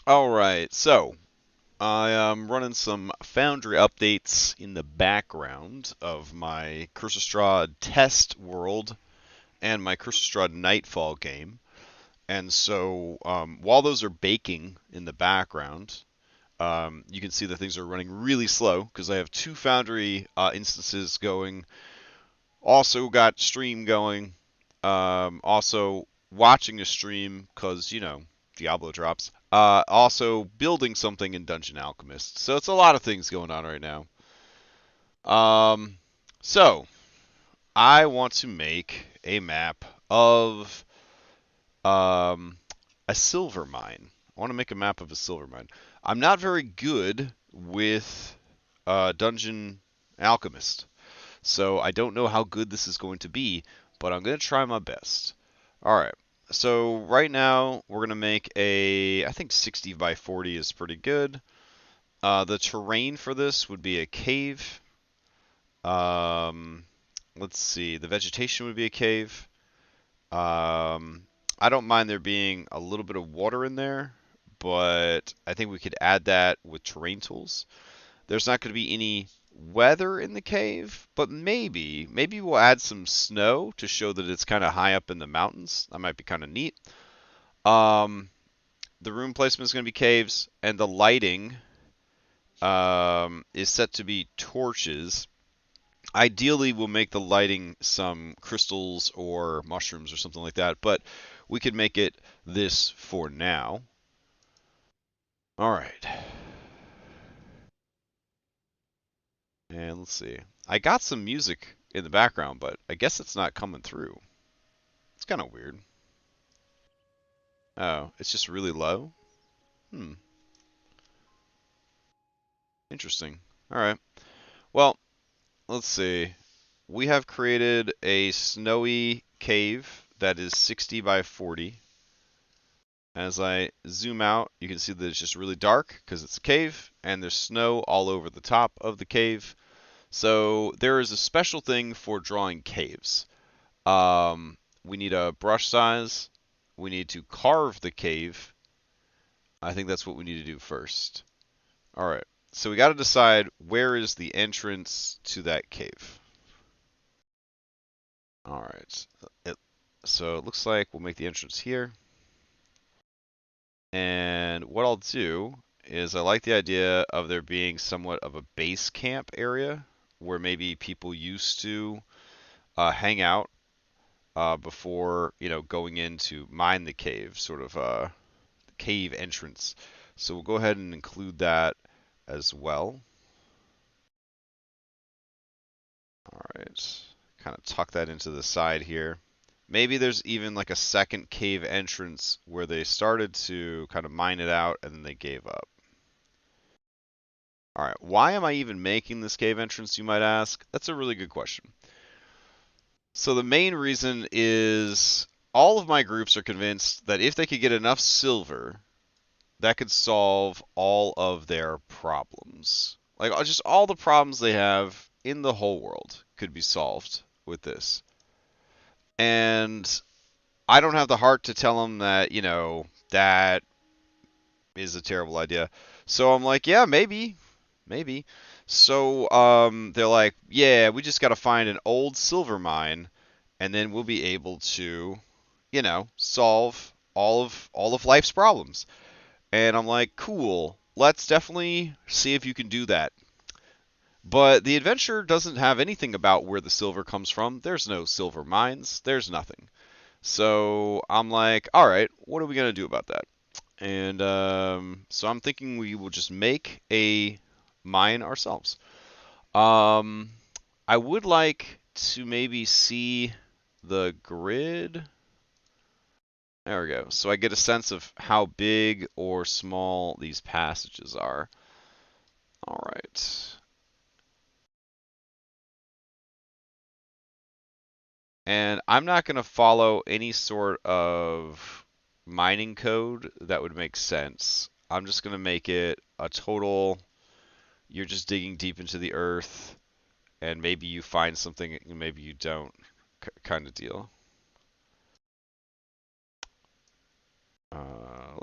Alright, so I am running some Foundry updates in the background of my Curse of Strahd test world and my Curse of Strahd Nightfall game. And so while those are baking in the background, you can see that things are running really slow because I have two Foundry instances going. Also got stream going. Also watching a stream because, Diablo drops. Also building something in Dungeon Alchemist. So it's a lot of things going on right now. Um, so I want to make a map of um, a silver mine. I want to make a map of a silver mine. I'm not very good with Dungeon Alchemist. So I don't know how good this is going to be, but I'm going to try my best. All right. So right now we're going to make I think 60 by 40 is pretty good. The terrain for this would be a cave. Um, let's see. The vegetation would be a cave. Um, I don't mind there being a little bit of water in there, but I think we could add that with terrain tools. There's not going to be any weather in the cave, but maybe we'll add some snow to show that it's kind of high up in the mountains. That might be kind of neat. Um, the room placement is going to be caves, and the lighting is set to be torches. Ideally, we'll make the lighting some crystals or mushrooms or something like that, but we could make it this for now. All right. And let's see. I got some music in the background, but I guess it's not coming through. It's kind of weird. Oh, it's just really low? Hmm, interesting. All right. Well, let's see. We have created a snowy cave that is 60 by 40. As I zoom out, you can see that it's just really dark because it's a cave, and there's snow all over the top of the cave. So there is a special thing for drawing caves. We need a brush size. We need to carve the cave. I think that's what we need to do first. All right. So we got to decide where is the entrance to that cave. All right. So it looks like we'll make the entrance here. And what I'll do is I like the idea of there being somewhat of a base camp area where maybe people used to hang out before, going in to mine the cave, sort of cave entrance. So we'll go ahead and include that as well. All right, kind of tuck that into the side here. Maybe there's even like a second cave entrance where they started to kind of mine it out and then they gave up. All right, why am I even making this cave entrance, you might ask? That's a really good question. So the main reason is all of my groups are convinced that if they could get enough silver, that could solve all of their problems. Like just all the problems they have in the whole world could be solved with this. And I don't have the heart to tell them that, that is a terrible idea. So I'm like, yeah, maybe. So they're like, yeah, we just got to find an old silver mine, and then we'll be able to, solve all of life's problems. And I'm like, cool. Let's definitely see if you can do that. But the adventure doesn't have anything about where the silver comes from. There's no silver mines. There's nothing. So I'm like, all right, what are we gonna do about that? And so I'm thinking we will just make a mine ourselves. Um, I would like to maybe see the grid. There we go. So I get a sense of how big or small these passages are. All right. And I'm not going to follow any sort of mining code that would make sense. I'm just going to make it a total, you're just digging deep into the earth, and maybe you find something and maybe you don't kind of deal.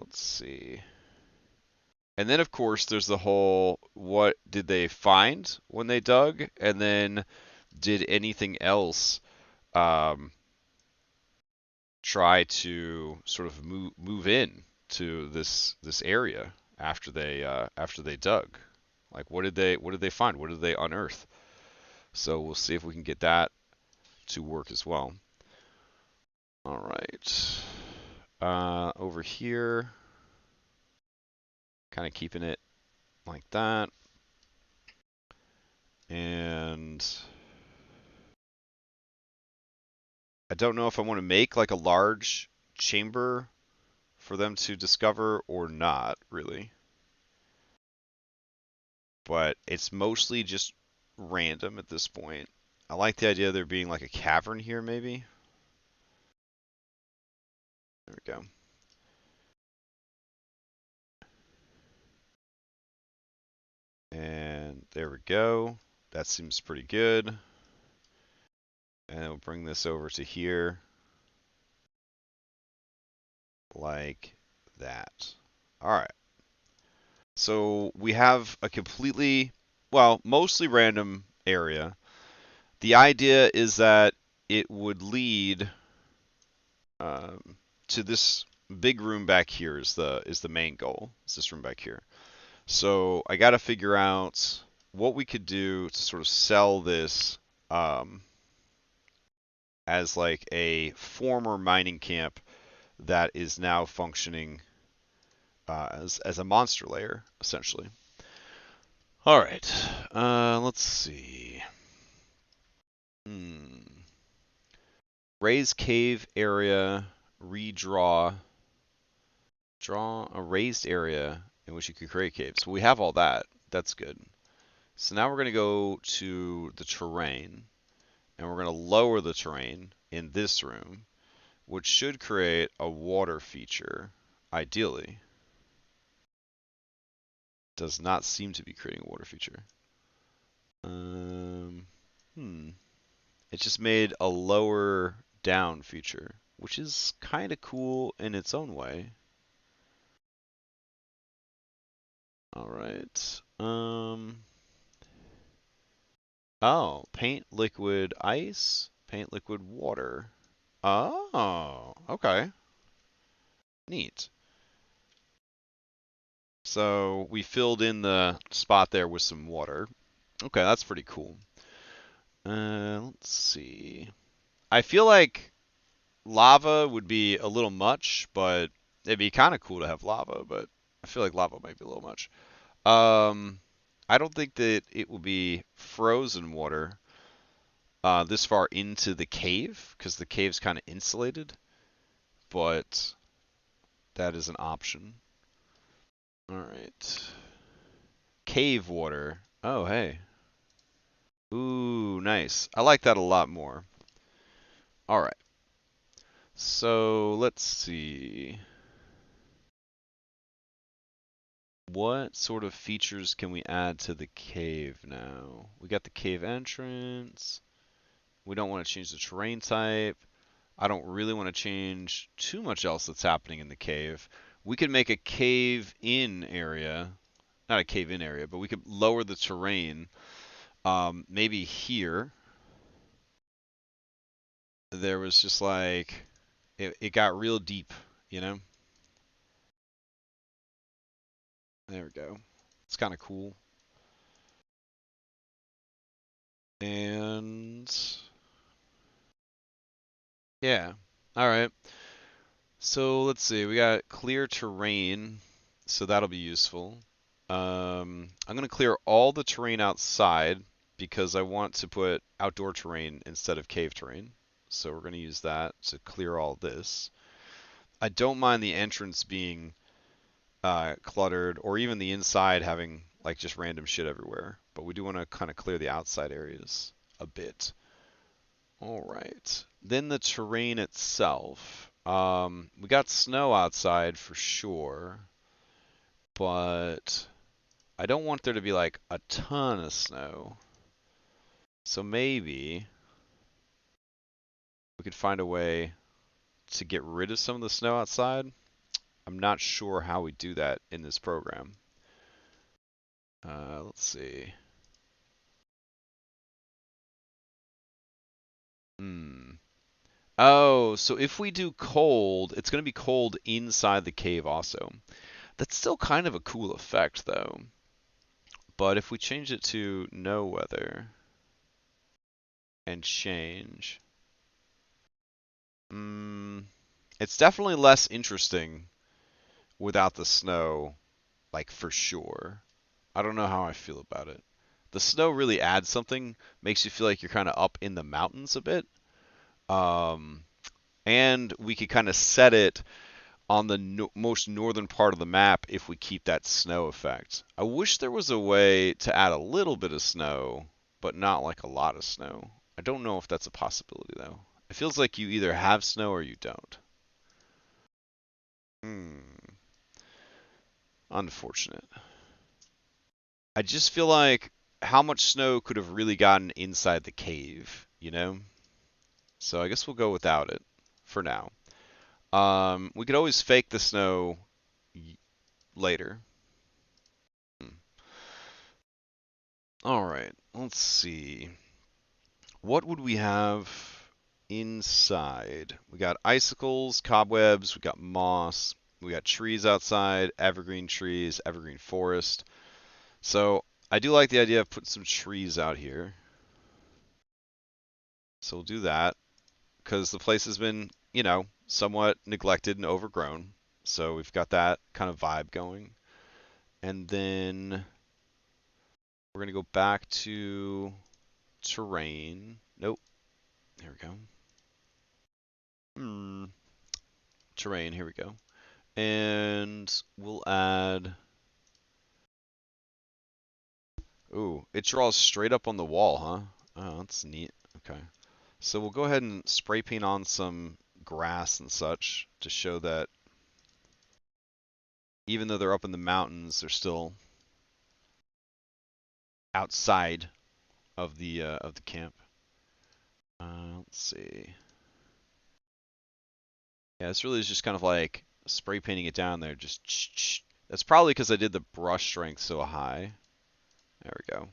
Let's see. And then, of course, there's the whole what did they find when they dug? And then did anything else um, try to sort of move in to this area after they dug? Like what did they find? What did they unearth? So we'll see if we can get that to work as well. All right. Over here, kind of keeping it like that. And I don't know if I want to make like a large chamber for them to discover or not, really. But it's mostly just random at this point. I like the idea of there being like a cavern here, maybe. There we go. And there we go. That seems pretty good. And we'll bring this over to here. Like that. All right. So we have a completely, well, mostly random area. The idea is that it would lead to this big room back here is the main goal. It's this room back here. So I got to figure out what we could do to sort of sell this as like a former mining camp that is now functioning as a monster lair, essentially. All right, let's see. Raise cave area, redraw. Draw a raised area in which you could create caves. Well, we have all that. That's good. So now we're going to go to the terrain, and we're going to lower the terrain in this room, which should create a water feature, ideally. Does not seem to be creating a water feature. It just made a lower down feature, which is kind of cool in its own way. All right. Oh, paint liquid ice, paint liquid water. Oh, okay. Neat. So we filled in the spot there with some water. Okay, that's pretty cool. Let's see. I feel like lava would be a little much, but it'd be kind of cool to have lava, but I feel like lava might be a little much. Um, I don't think that it will be frozen water this far into the cave, because the cave's kind of insulated, but that is an option. All right. Cave water. Oh, hey. Ooh, nice. I like that a lot more. All right. So let's see. What sort of features can we add to the cave now? We got the cave entrance. We don't want to change the terrain type. I don't really want to change too much else that's happening in the cave. We could make a cave-in area. Not a cave-in area, but we could lower the terrain. Maybe here. There was just like it got real deep, you know? There we go. It's kind of cool. And yeah. All right. So let's see. We got clear terrain, so that'll be useful. I'm going to clear all the terrain outside because I want to put outdoor terrain instead of cave terrain. So we're going to use that to clear all this. I don't mind the entrance being cluttered, or even the inside having like just random shit everywhere. But we do want to kind of clear the outside areas a bit. All right. Then the terrain itself. We got snow outside for sure, but I don't want there to be like a ton of snow. So maybe we could find a way to get rid of some of the snow outside. I'm not sure how we do that in this program. Let's see. Hmm. Oh, so if we do cold, it's going to be cold inside the cave also. That's still kind of a cool effect, though. But if we change it to no weather and change, mm, it's definitely less interesting without the snow, like for sure. I don't know how I feel about it. The snow really adds something, makes you feel like you're kind of up in the mountains a bit. Um, and we could kind of set it on the most northern part of the map if we keep that snow effect. I wish there was a way to add a little bit of snow, but not like a lot of snow. I don't know if that's a possibility though. It feels like you either have snow or you don't. Hmm. Unfortunate. I just feel like how much snow could have really gotten inside the cave, you know? So I guess we'll go without it for now. We could always fake the snow later. Hmm. All right, let's see. What would we have inside? We got icicles, cobwebs, we got moss, we got trees outside, evergreen trees, evergreen forest. So I do like the idea of putting some trees out here. So we'll do that because the place has been, somewhat neglected and overgrown. So we've got that kind of vibe going. And then we're going to go back to terrain. Nope. There we go. Hmm. Terrain. Here we go. And we'll add. Ooh, it draws straight up on the wall, huh? Oh, that's neat. Okay. So we'll go ahead and spray paint on some grass and such to show that even though they're up in the mountains, they're still outside of the camp. Let's see. Yeah, this really is just kind of like spray painting it down there. Just that's probably because I did the brush strength so high. There we go.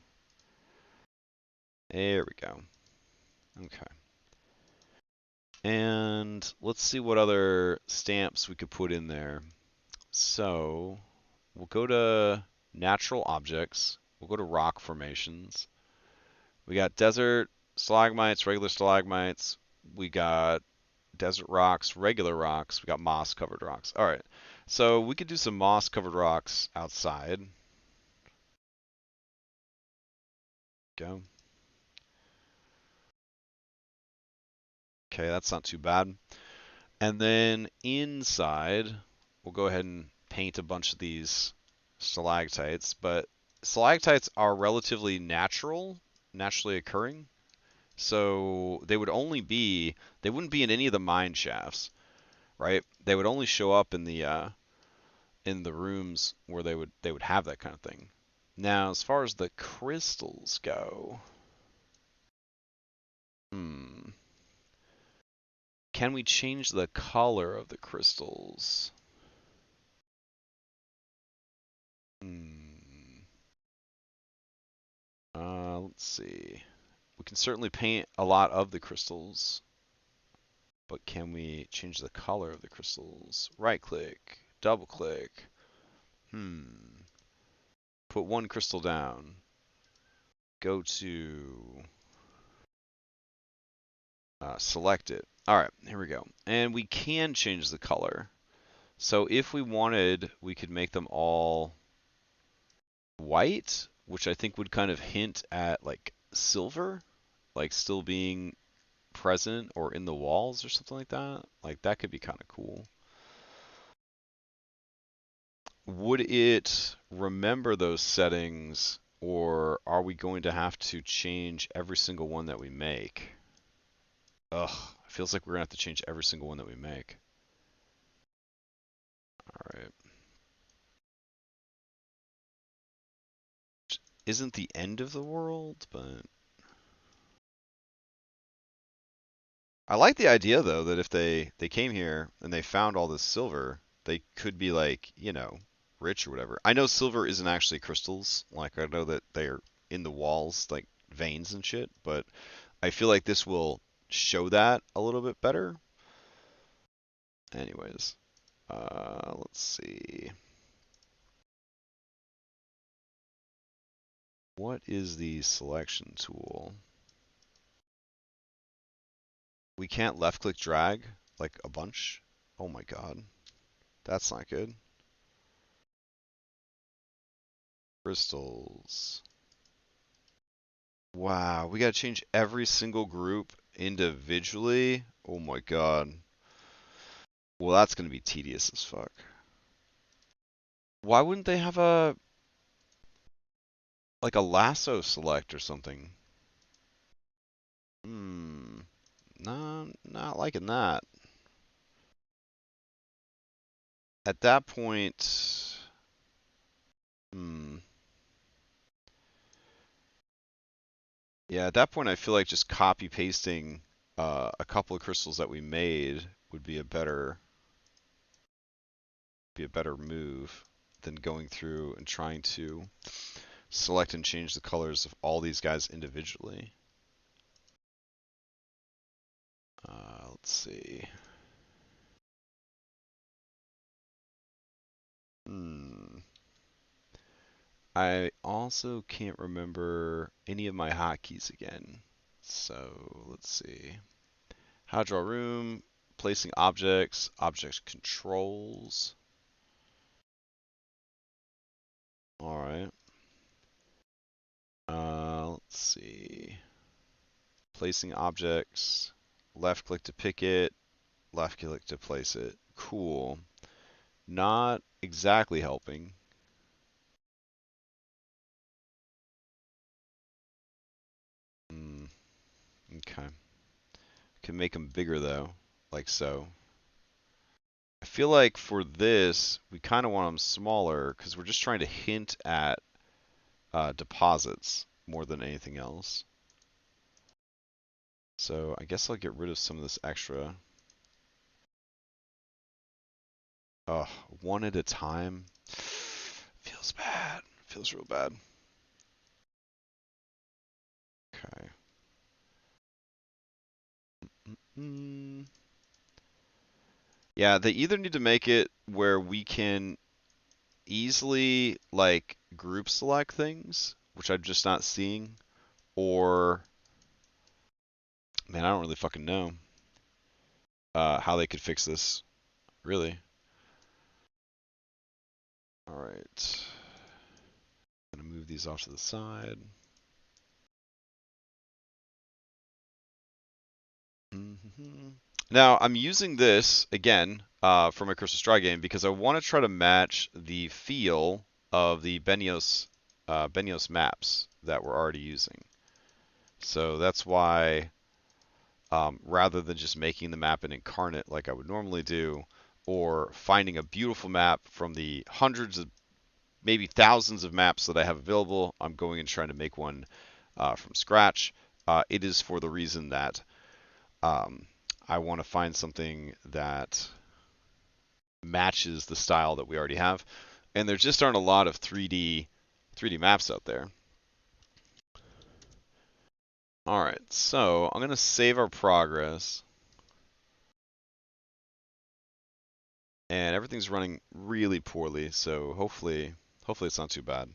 There we go. Okay. And let's see what other stamps we could put in there. So we'll go to natural objects. We'll go to rock formations. We got desert stalagmites, regular stalagmites. We got desert rocks, regular rocks. We got moss covered rocks. All right. So we could do some moss covered rocks outside. Go. Okay, that's not too bad. And then inside, we'll go ahead and paint a bunch of these stalactites, but stalactites are relatively natural, naturally occurring. So they wouldn't be in any of the mine shafts, right? They would only show up in the rooms where they would have that kind of thing. Now, as far as the crystals go, hmm, can we change the color of the crystals? Hmm. Let's see. We can certainly paint a lot of the crystals, but can we change the color of the crystals? Right click, double click. Hmm. Put one crystal down. Go to select it. All right, here we go. And we can change the color. So if we wanted, we could make them all white, which I think would kind of hint at like silver, like still being present or in the walls or something like that. Like that could be kind of cool. Would it remember those settings, or are we going to have to change every single one that we make? Ugh, it feels like we're gonna have to change every single one that we make. All right. Isn't the end of the world, but I like the idea though that if they came here and they found all this silver, they could be like, rich or whatever. I know silver isn't actually crystals. Like I know that they're in the walls, like veins and shit, but I feel like this will show that a little bit better. Anyways, let's see. What is the selection tool? We can't left click drag like a bunch. Oh my god. That's not good. Crystals. Wow, we gotta change every single group individually. Oh my god. Well, that's gonna be tedious as fuck. Why wouldn't they have a like a lasso select or something? Hmm. No, not liking that. At that point, hmm. Yeah, at that point, I feel like just copy pasting a couple of crystals that we made would be a better move than going through and trying to select and change the colors of all these guys individually. Let's see. Hmm. I also can't remember any of my hotkeys again. So let's see. How to draw room, placing objects, object controls. All right. Let's see. Placing objects, left click to pick it, left click to place it. Cool. Not exactly helping. Hmm. Okay. Can make them bigger though, like so. I feel like for this, we kind of want them smaller because we're just trying to hint at deposits more than anything else. So I guess I'll get rid of some of this extra. Oh, one at a time. Feels bad. Feels real bad. Okay. Mm. Yeah, they either need to make it where we can easily like group select things, which I'm just not seeing, or man, I don't really fucking know how they could fix this, really. All right. I'm gonna move these off to the side. Now, I'm using this, again, for my Curse of Strahd game because I want to try to match the feel of the Benios maps that we're already using. So that's why, rather than just making the map an incarnate like I would normally do, or finding a beautiful map from the hundreds of, maybe thousands of maps that I have available, I'm going and trying to make one from scratch. It is for the reason that um, I want to find something that matches the style that we already have. And there just aren't a lot of 3D maps out there. All right, so I'm gonna save our progress, and everything's running really poorly. So hopefully it's not too bad.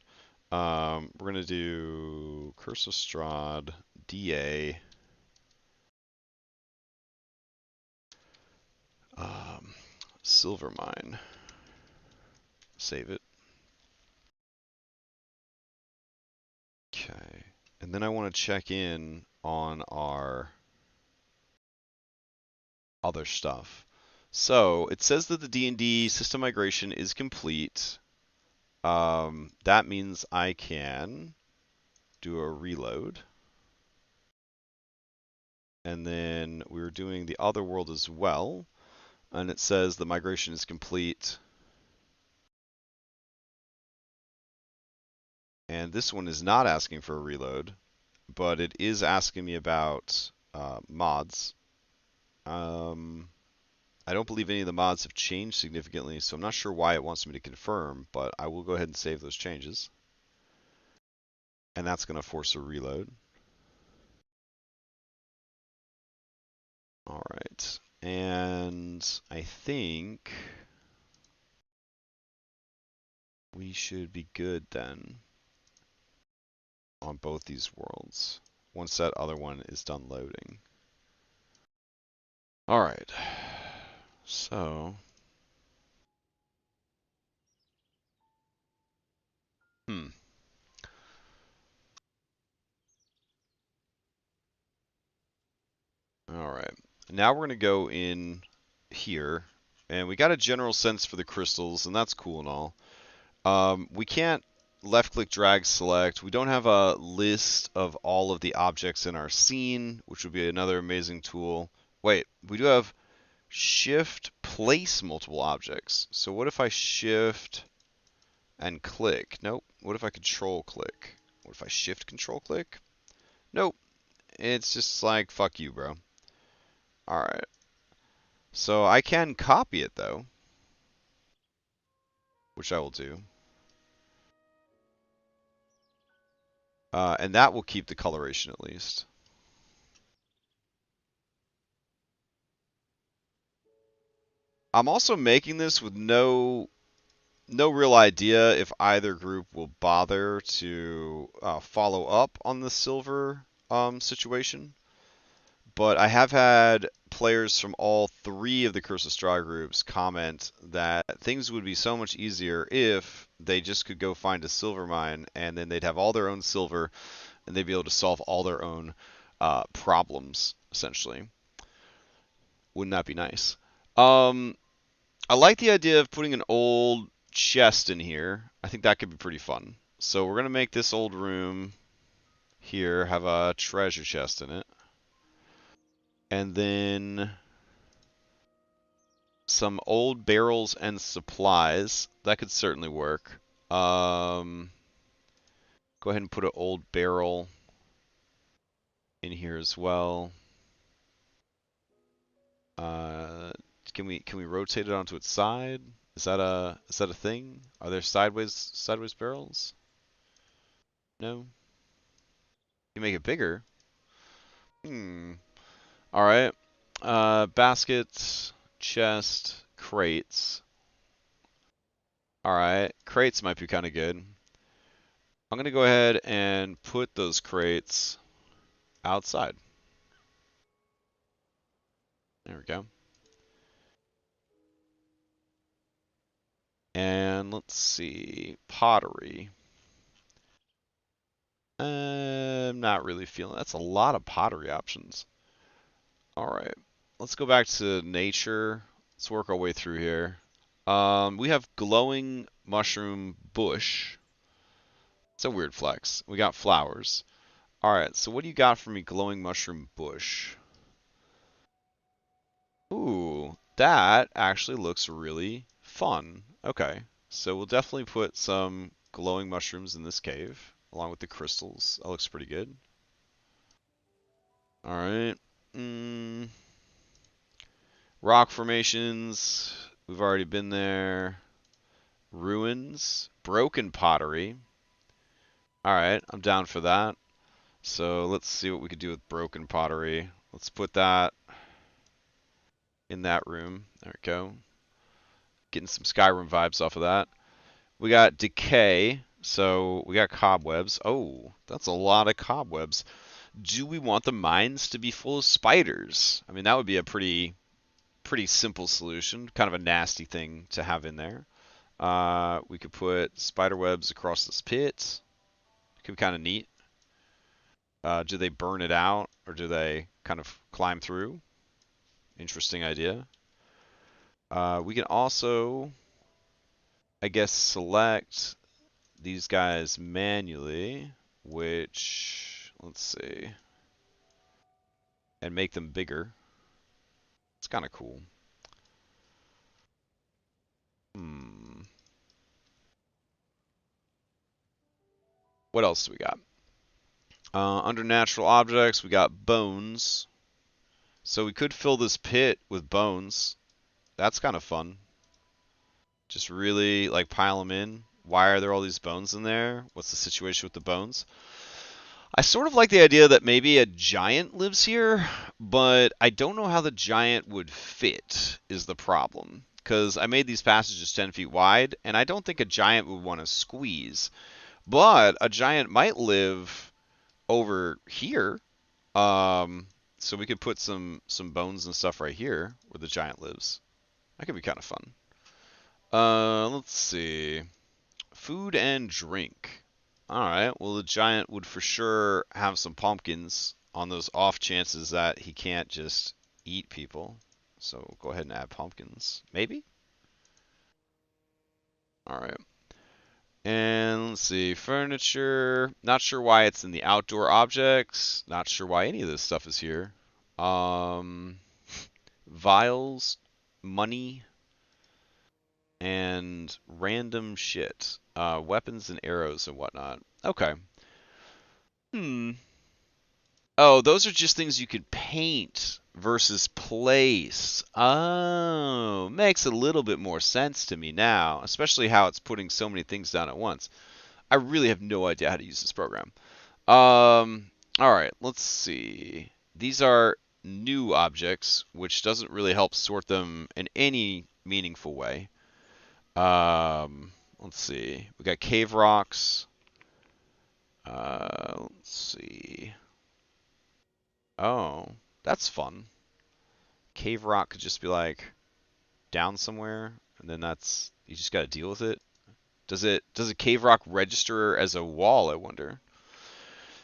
We're gonna do Curse of Strahd, DA, Silver Mine. Save it. Okay, and then I want to check in on our other stuff. So it says that the D&D system migration is complete. That means I can do a reload. And then we were doing the other world as well. And it says the migration is complete. And this one is not asking for a reload, but it is asking me about mods. I don't believe any of the mods have changed significantly, so I'm not sure why it wants me to confirm, but I will go ahead and save those changes. And that's going to force a reload. All right. And I think we should be good then on both these worlds once that other one is done loading. All right. So, hmm. All right. Now we're going to go in here, and we got a general sense for the crystals, and that's cool and all. We can't left-click drag select. We don't have a list of all of the objects in our scene, which would be another amazing tool. Wait, we do have shift place multiple objects. So what if I shift and click? Nope. What if I control click? What if I shift control click? Nope. It's just like, fuck you, bro. Alright. So I can copy it, though, which I will do. And that will keep the coloration at least. I'm also making this with no real idea if either group will bother to follow up on the silver situation. But I have had players from all three of the Curse of Strahd groups comment that things would be so much easier if they just could go find a silver mine, and then they'd have all their own silver, and they'd be able to solve all their own problems, essentially. Wouldn't that be nice? I like the idea of putting an old chest in here. I think that could be pretty fun. So we're going to make this old room here have a treasure chest in it. And then some old barrels and supplies. That could certainly work. Go ahead and put an old barrel in here as well. Can we rotate it onto its side? Is that a thing? Are there sideways barrels? No. You make it bigger. Hmm. All right. Baskets, chest, crates. All right. Crates might be kind of good. I'm going to go ahead and put those crates outside. There we go. And let's see. Pottery. I'm not really feeling that's a lot of pottery options. All right. Let's go back to nature. Let's work our way through here. We have glowing mushroom bush. It's a weird flex. We got flowers. All right, so what do you got for me, glowing mushroom bush? Ooh, that actually looks really fun. Okay, so we'll definitely put some glowing mushrooms in this cave, along with the crystals. That looks pretty good. All right. Mm, rock formations. We've already been there. Ruins. Broken pottery. All right, I'm down for that. So let's see what we could do with broken pottery. Let's put that in that room. There we go. Getting some Skyrim vibes off of that. We got decay, so we got cobwebs. Oh, that's a lot of cobwebs. Do we want the mines to be full of spiders? I mean, that would be a pretty simple solution. Kind of a nasty thing to have in there. We could put spider webs across this pit. Could be kind of neat. Do they burn it out, or do they kind of climb through? Interesting idea. We can also, I guess, select these guys manually, which, let's see, and make them bigger. It's kind of cool. Hmm. What else do we got? Under natural objects, we got bones. So we could fill this pit with bones. That's kind of fun. Just really like pile them in. Why are there all these bones in there? What's the situation with the bones? I sort of like the idea that maybe a giant lives here, but I don't know how the giant would fit, is the problem. Because I made these passages 10 feet wide, and I don't think a giant would want to squeeze. But a giant might live over here. Um, so we could put some bones and stuff right here where the giant lives. That could be kind of fun. Let's see. Food and drink. Alright, well the giant would for sure have some pumpkins on those off chances that he can't just eat people. So we'll go ahead and add pumpkins. Maybe? Alright. And let's see, furniture. Not sure why it's in the outdoor objects. Not sure why any of this stuff is here. Um, Vials, money, and random shit. Weapons and arrows and whatnot. Okay. Hmm. Oh, those are just things you could paint versus place. Oh, makes a little bit more sense to me now, especially how it's putting so many things down at once. I really have no idea how to use this program. All right, let's see. These are new objects, which doesn't really help sort them in any meaningful way. Let's see. We got cave rocks. Let's see. Oh, that's fun. Cave rock could just be like down somewhere, and then that's you just got to deal with it. Does a cave rock register as a wall? I wonder.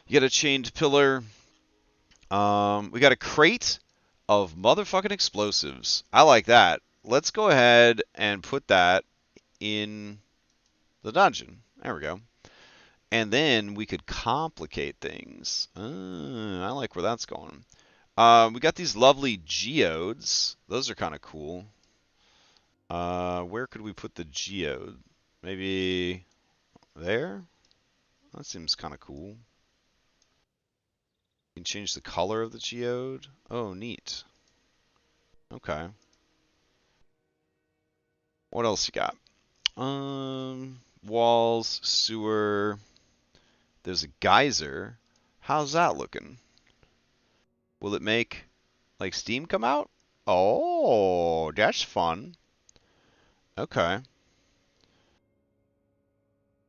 You got a chained pillar. We got a crate of motherfucking explosives. I like that. Let's go ahead and put that in the dungeon. There we go. And then we could complicate things. I like where that's going. We got these lovely geodes. Those are kind of cool. Where could we put the geode? Maybe there? That seems kind of cool. You can change the color of the geode. Oh, neat. Okay. What else you got? Walls, sewer. There's a geyser. How's that looking? Will it make like steam come out? Oh, that's fun. Okay.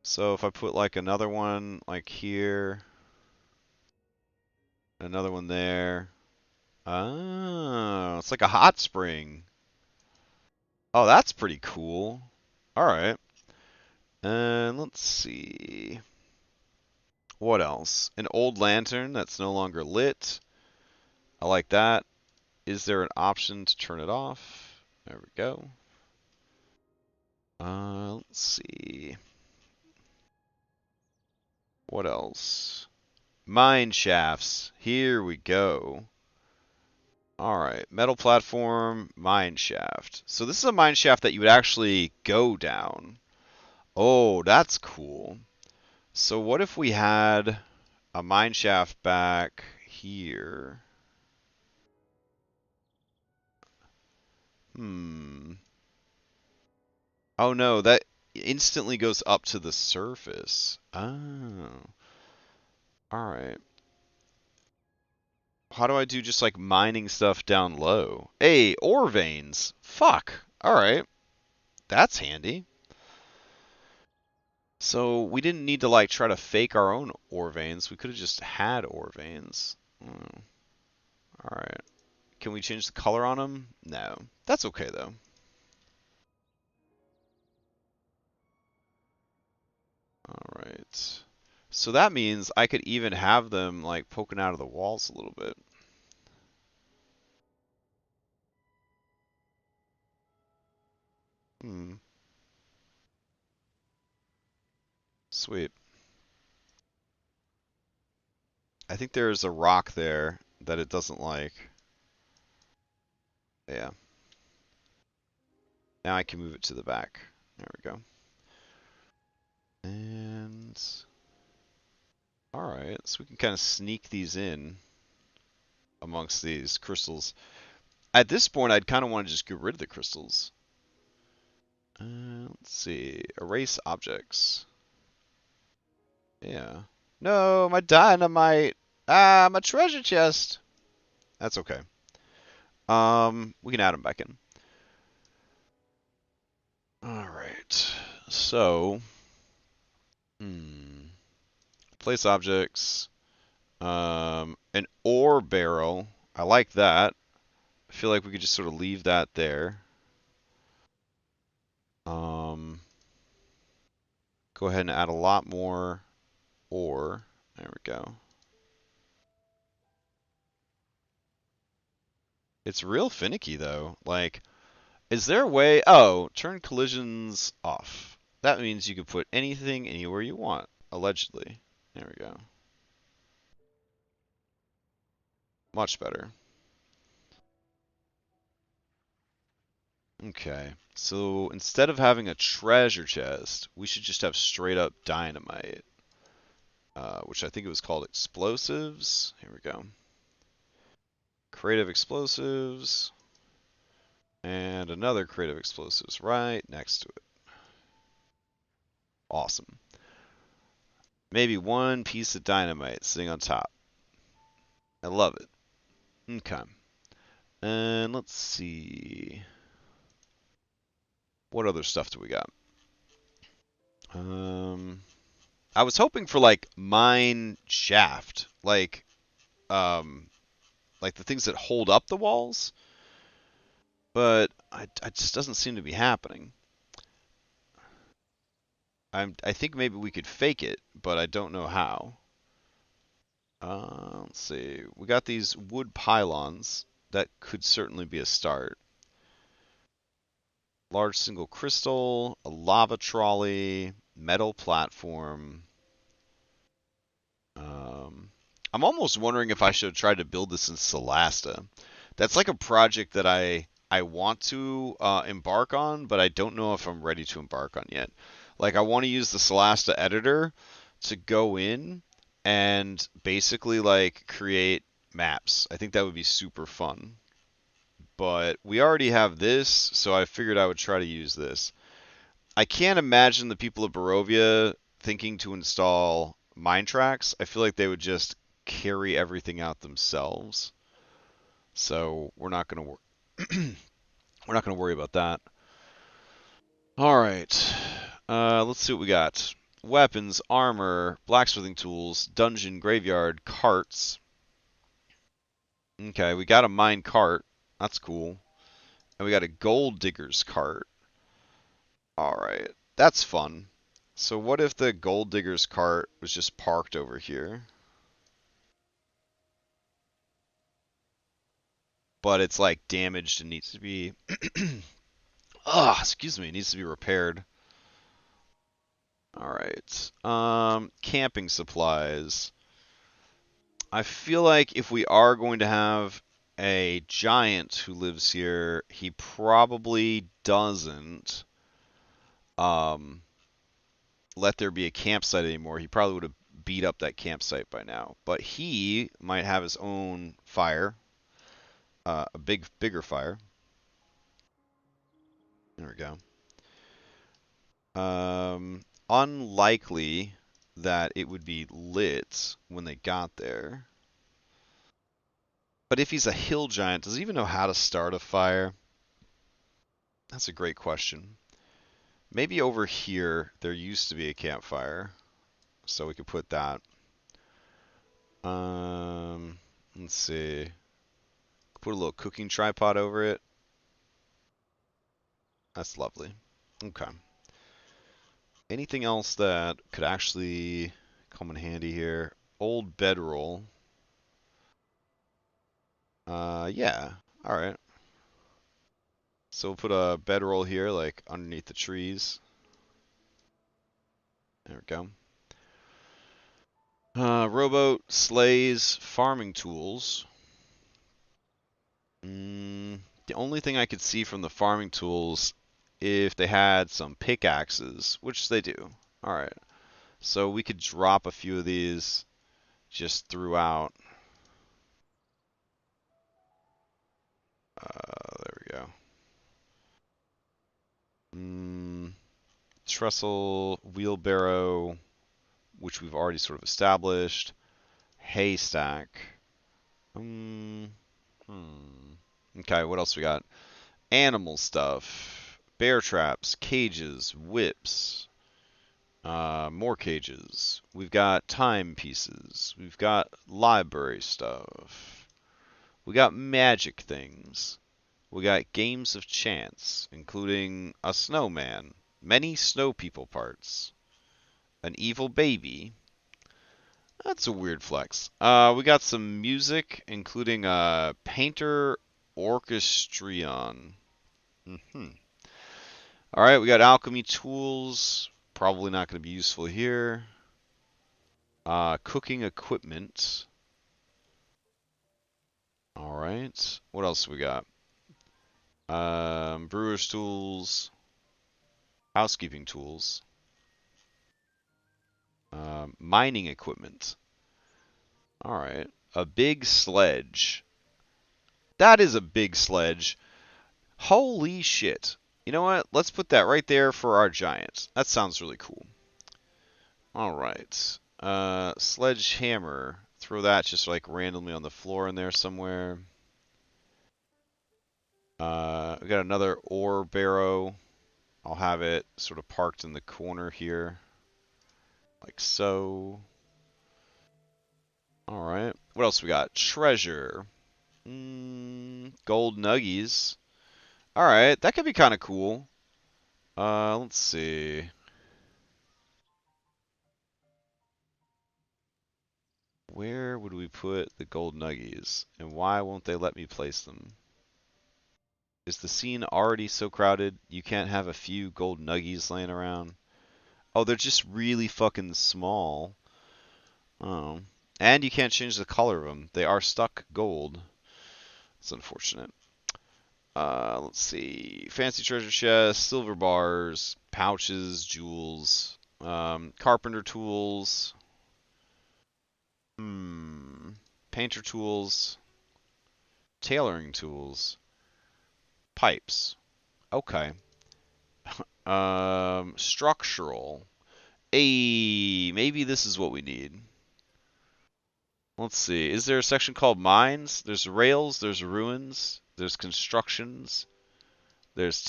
So if I put like another one like here, another one there. Oh, it's like a hot spring. Oh, that's pretty cool. All right. And let's see. What else? An old lantern that's no longer lit. I like that. Is there an option to turn it off? There we go. Let's see. What else? Mine shafts. Here we go. All right, metal platform, mine shaft. So this is a mine shaft that you would actually go down. Oh, that's cool. So what if we had a mine shaft back here? Hmm. Oh no, that instantly goes up to the surface. Oh. All right. How do I do just like mining stuff down low? Hey, ore veins. Fuck. All right. That's handy. So we didn't need to like try to fake our own ore veins. We could have just had ore veins. All right. Can we change the color on them? No. That's okay though. All right. So that means I could even have them like poking out of the walls a little bit. Hmm. Sweet. I think there's a rock there that it doesn't like. Yeah. Now I can move it to the back. There we go. And alright, so we can kind of sneak these in amongst these crystals. At this point, I'd kind of want to just get rid of the crystals. Let's see. Erase objects. Yeah. No, my dynamite. Ah, my treasure chest. That's okay. We can add them back in. All right. So, hmm. Place objects. An ore barrel. I like that. I feel like we could just sort of leave that there. Um, Go ahead and add a lot more ore. There we go. It's real finicky though. Like, is there a way? Oh, turn collisions off. That means you can put anything anywhere you want, allegedly. There we go. Much better. Okay, so instead of having a treasure chest, we should just have straight up dynamite, which I think it was called explosives. Here we go. Creative explosives, and another creative explosives right next to it. Awesome. Maybe one piece of dynamite sitting on top. I love it. Okay. And let's see. What other stuff do we got? I was hoping for like mine shaft, um, like the things that hold up the walls, but it just doesn't seem to be happening. I think maybe we could fake it, but I don't know how. Let's see. We got these wood pylons. That could certainly be a start. Large single crystal, a lava trolley, metal platform. Um, I'm almost wondering if I should try to build this in Solasta. That's like a project that I want to embark on, but I don't know if I'm ready to embark on yet. Like I want to use the Solasta editor to go in and basically like create maps. I think that would be super fun. But we already have this, so I figured I would try to use this. I can't imagine the people of Barovia thinking to install mine tracks. I feel like they would just carry everything out themselves. So we're not gonna we're not gonna worry about that. All right, let's see what we got. Weapons, armor, blacksmithing tools, dungeon, graveyard, carts. Okay, we got a mine cart. That's cool. And we got a gold digger's cart. All right, that's fun. So what if the gold digger's cart was just parked over here? But it's like damaged and needs to be excuse me, needs to be repaired. All right. Camping supplies. I feel like if we are going to have a giant who lives here, he probably doesn't um let there be a campsite anymore. He probably would have beat up that campsite by now. But he might have his own fire, a bigger fire. There we go. Unlikely that it would be lit when they got there. But if he's a hill giant, does he even know how to start a fire? That's a great question. Maybe over here there used to be a campfire, so we could put that. Let's see. Put a little cooking tripod over it. That's lovely. Okay. Anything else that could actually come in handy here? Old bedroll. Yeah. All right. So we'll put a bedroll here, like underneath the trees. There we go. Rowboat, sleighs, farming tools. The only thing I could see from the farming tools, if they had some pickaxes, which they do. All right. So we could drop a few of these just throughout. There we go. Trestle, wheelbarrow, which we've already sort of established. Haystack. Hmm. Okay, what else we got? Animal stuff. Bear traps, cages, whips. More cages. We've got timepieces. We've got library stuff. We got magic things. We got games of chance, including a snowman, many snow people parts, an evil baby. That's a weird flex. We got some music, including a painter orchestrion. All right, we got alchemy tools. Probably not going to be useful here. Cooking equipment. All right. What else we got? Brewer's tools. Housekeeping tools. Mining equipment. All right. A big sledge. That is a big sledge. Holy shit. You know what? Let's put that right there for our giant. That sounds really cool. All right. Sledgehammer. Throw that just like randomly on the floor in there somewhere. We got another ore barrow. I'll have it sort of parked in the corner here. Like so. All right. What else we got? Treasure. Gold nuggies. All right. That could be kind of cool. Let's see. Where would we put the gold nuggies? And why won't they let me place them? Is the scene already so crowded you can't have a few gold nuggies laying around? Oh, they're just really fucking small. Oh. And you can't change the color of them. They are stuck gold. It's unfortunate. Let's see. Fancy treasure chest, silver bars, pouches, jewels, carpenter tools, painter tools, tailoring tools, pipes. Okay. Structural. Maybe this is what we need. Let's see. Is there a section called mines? There's rails, there's ruins, there's constructions, there's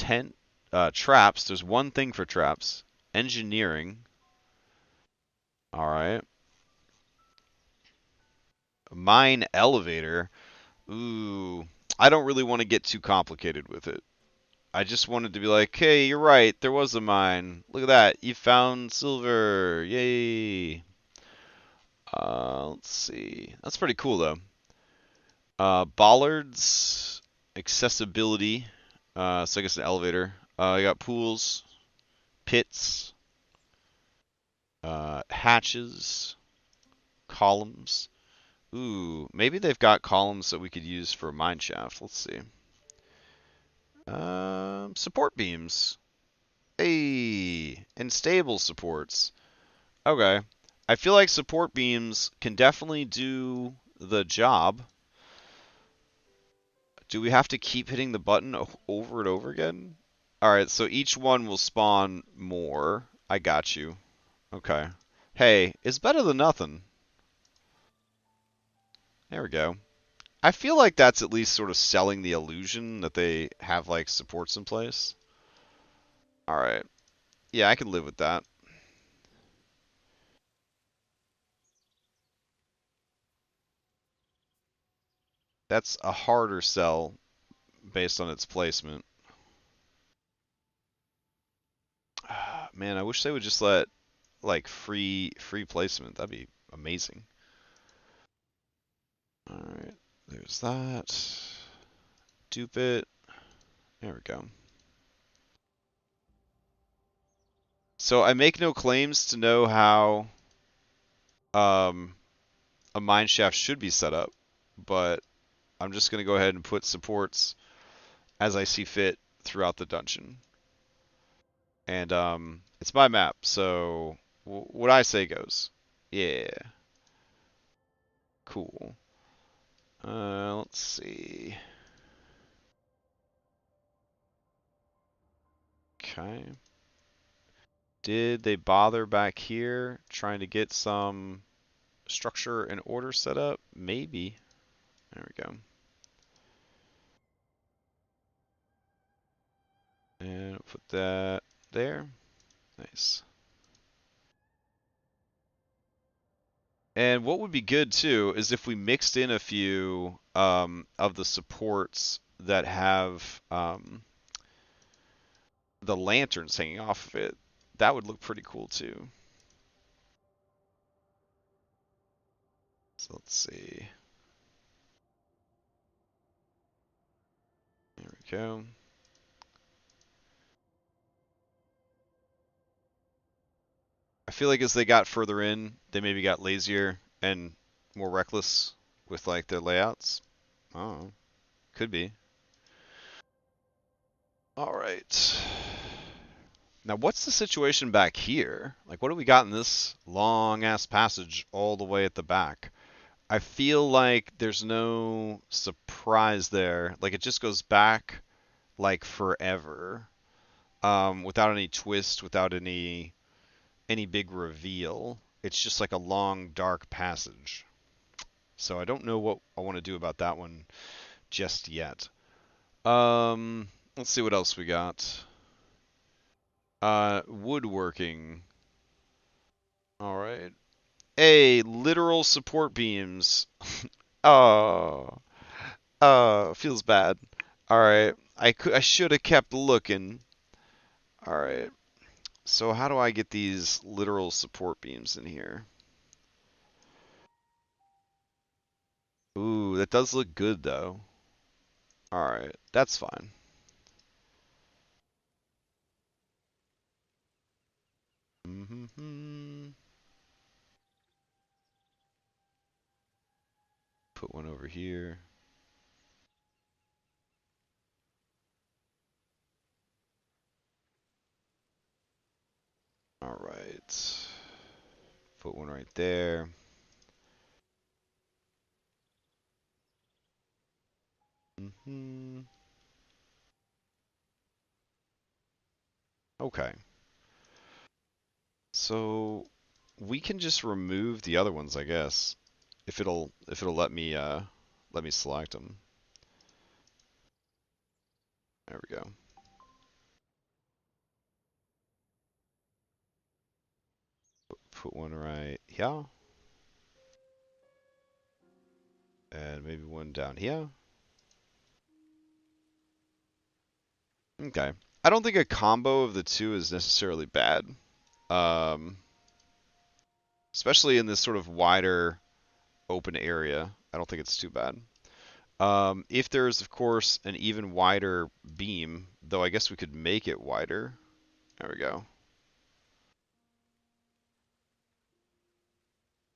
traps. There's one thing for traps. Engineering. All right. Mine elevator. Ooh. I don't really want to get too complicated with it. I just wanted to be like, hey, you're right. There was a mine. Look at that. You found silver. Yay. Let's see. That's pretty cool, though. Bollards. Accessibility. So I guess an elevator. You got pools. Pits. Hatches. Columns. Ooh, maybe they've got columns that we could use for a mine shaft. Let's see. Support beams. Hey, and stable supports. Okay. I feel like support beams can definitely do the job. Do we have to keep hitting the button over and over again? Alright, so each one will spawn more. I got you. Okay. Hey, it's better than nothing. There we go. I feel like that's at least sort of selling the illusion that they have like supports in place. Alright. Yeah, I can live with that. That's a harder sell based on its placement. Man, I wish they would just let like free placement. That'd be amazing. Alright, there's that. Dupe it. There we go. So I make no claims to know how um, a mine shaft should be set up, but I'm just going to go ahead and put supports as I see fit throughout the dungeon. And it's my map, so what I say goes. Yeah. Cool. Let's see. Okay. Did they bother back here trying to get some structure and order set up? Maybe. There we go. And put that there. Nice. And what would be good too is if we mixed in a few of the supports that have the lanterns hanging off of it. That would look pretty cool too. So let's see. There we go. I feel like as they got further in, they maybe got lazier and more reckless with like their layouts. Oh, could be. All right. Now, what's the situation back here? Like, what do we got in this long ass passage all the way at the back? I feel like there's no surprise there. Like, it just goes back like forever, without any twist, without any big reveal. It's just like a long, dark passage. So I don't know what I want to do about that one just yet. Let's see what else we got. Woodworking. All right. Hey, literal support beams. Oh, feels bad. All right. I should have kept looking. All right. So how do I get these literal support beams in here? Ooh, that does look good though. All right, that's fine. Put one over here. All right. Put one right there. Okay. So we can just remove the other ones, I guess, if it'll let me select them. There we go. Put one right here. And maybe one down here. Okay. I don't think a combo of the two is necessarily bad. Um, Especially in this sort of wider open area. I don't think it's too bad. If there's, of course, an even wider beam, though I guess we could make it wider. There we go.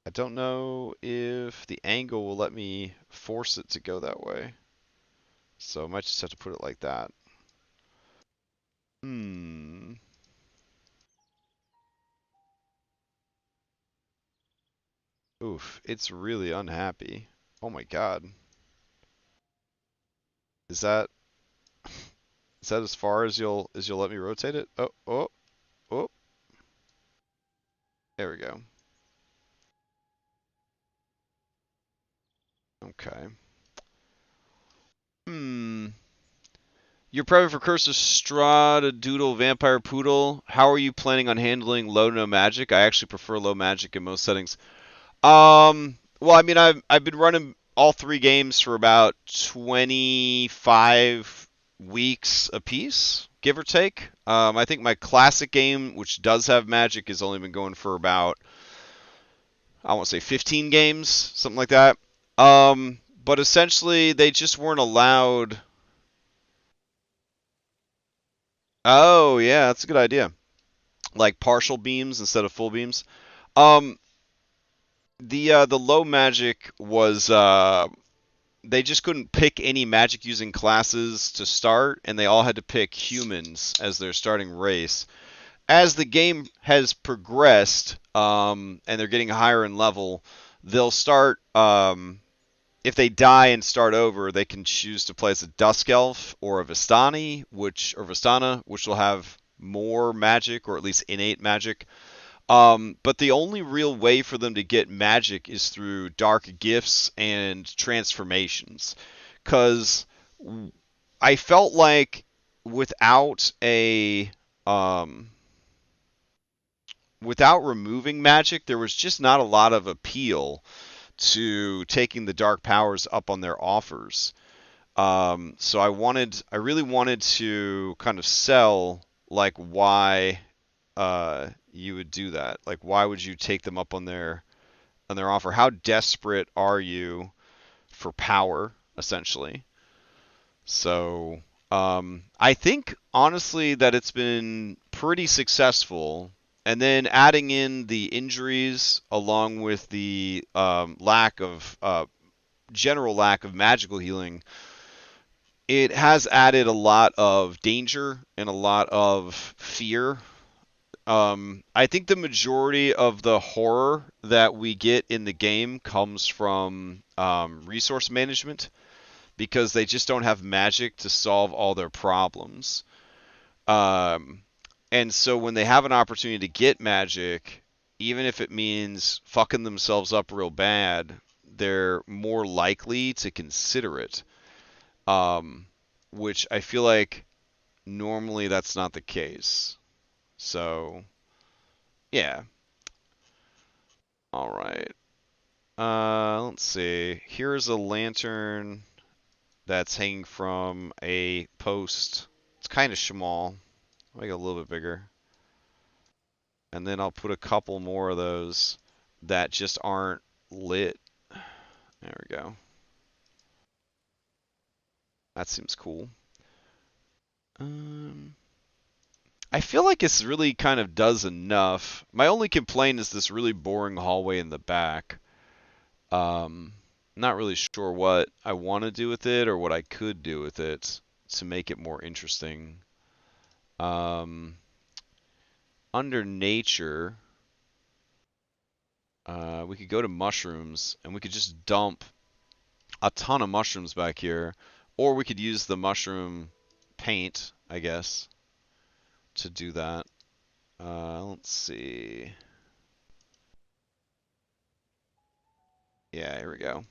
I don't know if the angle will let me force it to go that way. So I might just have to put it like that. Hmm. Oof, it's really unhappy. Oh my god. Is that is that as far as you'll let me rotate it? Oh, oh, oh. There we go. Okay. Hmm. You're prepping for Curse of Strahd, a Doodle, Vampire Poodle. How are you planning on handling low no magic? I actually prefer low magic in most settings. Well, I mean, I've been running all three games for about 25 weeks apiece, give or take. I think my classic game, which does have magic, has only been going for about, I want to say 15 games, something like that. But essentially, they just weren't allowed. Oh, yeah, that's a good idea. Like partial beams instead of full beams. Um, the low magic was they just couldn't pick any magic using classes to start, and they all had to pick humans as their starting race. As the game has progressed, and they're getting higher in level, they'll start. If they die and start over, they can choose to play as a Dusk Elf or a Vistani, Vistana, which will have more magic, or at least innate magic. But the only real way for them to get magic is through dark gifts and transformations. Because I felt like without a um, without removing magic, there was just not a lot of appeal to taking the dark powers up on their offers. So I really wanted to kind of sell like why you would do that. Like, why would you take them up on their offer? How desperate are you for power, essentially? So, I think honestly that it's been pretty successful. And then adding in the injuries along with the lack of general lack of magical healing, it has added a lot of danger and a lot of fear. I think the majority of the horror that we get in the game comes from resource management because they just don't have magic to solve all their problems. Um, and so when they have an opportunity to get magic, even if it means fucking themselves up real bad, they're more likely to consider it. Um, which I feel like normally that's not the case. So, yeah. All right. Let's see. Here's a lantern that's hanging from a post. It's kind of small. I'll make it a little bit bigger. And then I'll put a couple more of those that just aren't lit. There we go. That seems cool. Um, I feel like it's really kind of does enough. My only complaint is this really boring hallway in the back. Um, Not really sure what I want to do with it or what I could do with it to make it more interesting. Um, Under nature, we could go to mushrooms and we could just dump a ton of mushrooms back here, or we could use the mushroom paint, I guess, to do that. Let's see. Yeah, here we go.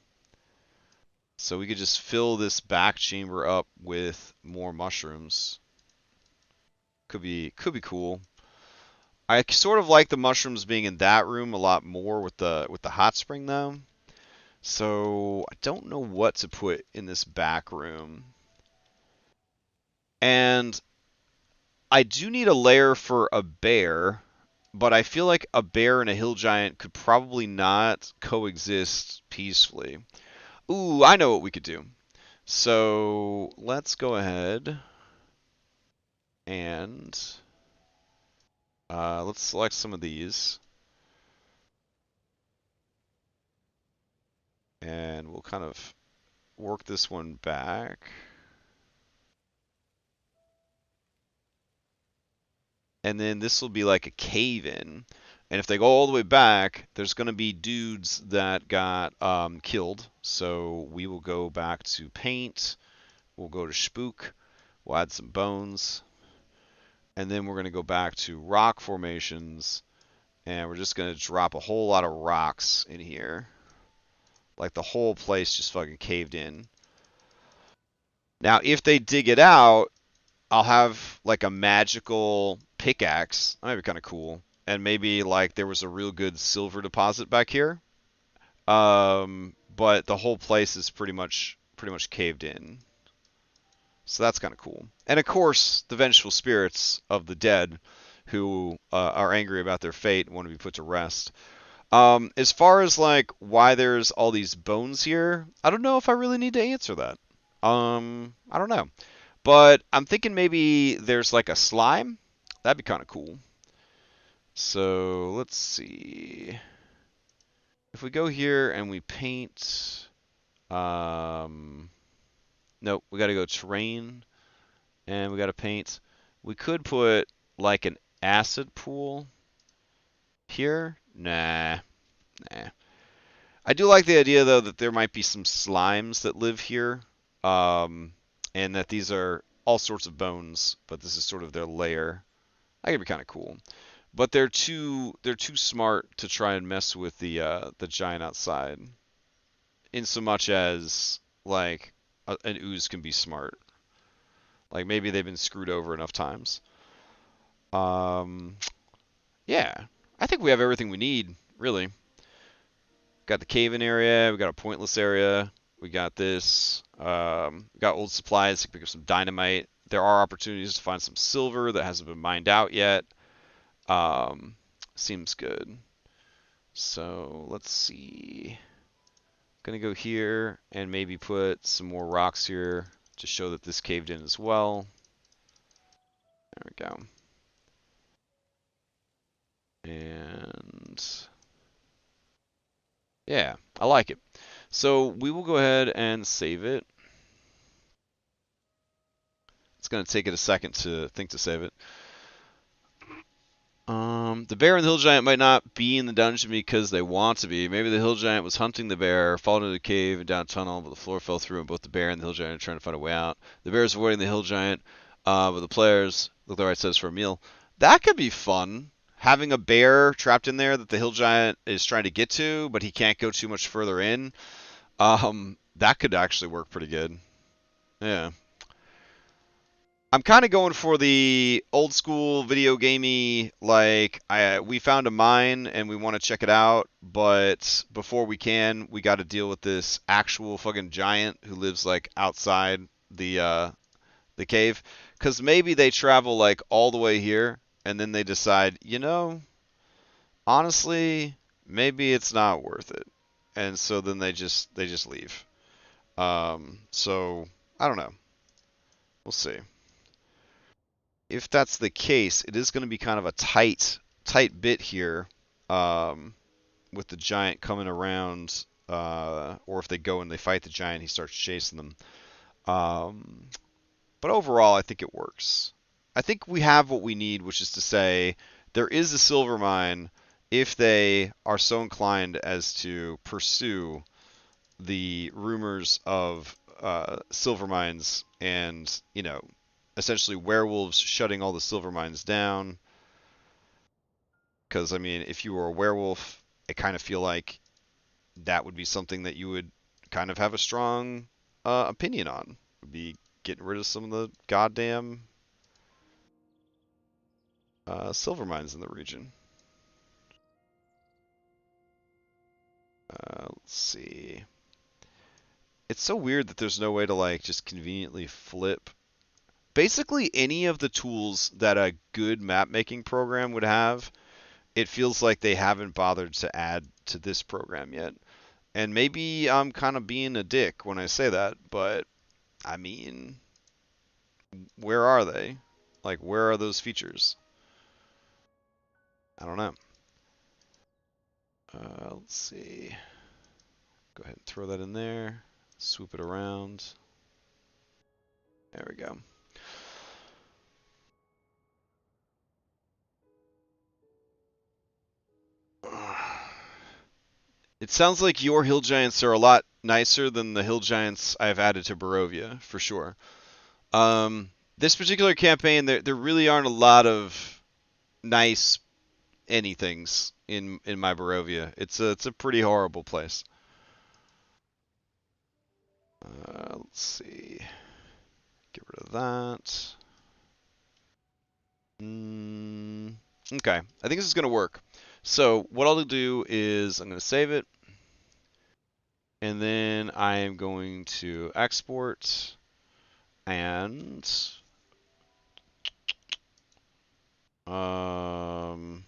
So we could just fill this back chamber up with more mushrooms. Could be cool. I sort of like the mushrooms being in that room a lot more with the hot spring though. So I don't know what to put in this back room. And I do need a lair for a bear, but I feel like a bear and a hill giant could probably not coexist peacefully. Ooh, I know what we could do. So let's go ahead and let's select some of these. And we'll kind of work this one back. And then this will be like a cave in. And if they go all the way back, there's going to be dudes that got killed. So we will go back to paint. We'll go to spook. We'll add some bones. And then we're going to go back to rock formations. And we're just going to drop a whole lot of rocks in here. Like the whole place just fucking caved in. Now, if they dig it out, I'll have like a magical pickaxe. That might be kind of cool. And maybe like there was a real good silver deposit back here. But the whole place is pretty much caved in. So that's kind of cool. And of course, the vengeful spirits of the dead who are angry about their fate and want to be put to rest. As far as like why there's all these bones here, I don't know if I really need to answer that. I don't know. But I'm thinking maybe there's like a slime. That'd be kind of cool. So let's see. If we go here and we paint, nope, we got to go terrain and we got to paint. We could put like an acid pool here. Nah. I do like the idea though that there might be some slimes that live here, and that these are all sorts of bones, but this is sort of their lair. That could be kind of cool. But they're too smart to try and mess with the giant outside. In so much as like an ooze can be smart. Like maybe they've been screwed over enough times. Um, yeah, I think we have everything we need, really. Got the cave-in area. We got a pointless area. We got this. We got old supplies to pick up some dynamite. There are opportunities to find some silver that hasn't been mined out yet. Um, seems good. So let's see. Gonna go here and maybe put some more rocks here to show that this caved in as well. There we go. And yeah, I like it. So we will go ahead and save it. It's going to take it a second to think to save it. The bear and the hill giant might not be in the dungeon because they want to be. Maybe the hill giant was hunting the bear, followed into the cave and down a tunnel, but the floor fell through, and both the bear and the hill giant are trying to find a way out. The bear is avoiding the hill giant, but the players look the right says for a meal. That could be fun. Having a bear trapped in there that the hill giant is trying to get to, but he can't go too much further in. That could actually work pretty good. Yeah. I'm kind of going for the old school video gamey, like we found a mine and we want to check it out, but before we can, we got to deal with this actual fucking giant who lives like outside the cave, because maybe they travel like all the way here and then they decide, honestly, maybe it's not worth it, and so then they just leave. So I don't know. We'll see. If that's the case, it is going to be kind of a tight bit here, um, with the giant coming around, or if they go and they fight the giant, he starts chasing them. Um, but overall, I think it works. I think we have what we need, which is to say there is a silver mine if they are so inclined as to pursue the rumors of silver mines and, essentially werewolves shutting all the silver mines down. Because, I mean, if you were a werewolf, I kind of feel like that would be something that you would kind of have a strong opinion on. Would be getting rid of some of the goddamn silver mines in the region. Let's see. It's so weird that there's no way to like just conveniently flip. Basically, any of the tools that a good map making program would have, it feels like they haven't bothered to add to this program yet. And maybe I'm kind of being a dick when I say that, but I mean, where are they? Like, where are those features? I don't know. Let's see. Go ahead and throw that in there. Swoop it around. There we go. It sounds like your hill giants are a lot nicer than the hill giants I've added to Barovia, for sure. This particular campaign, there really aren't a lot of nice anythings in my Barovia. It's a pretty horrible place. Let's see. Get rid of that. Okay, I think this is gonna work. So what I'll do is I'm gonna save it, and then I am going to export, and um,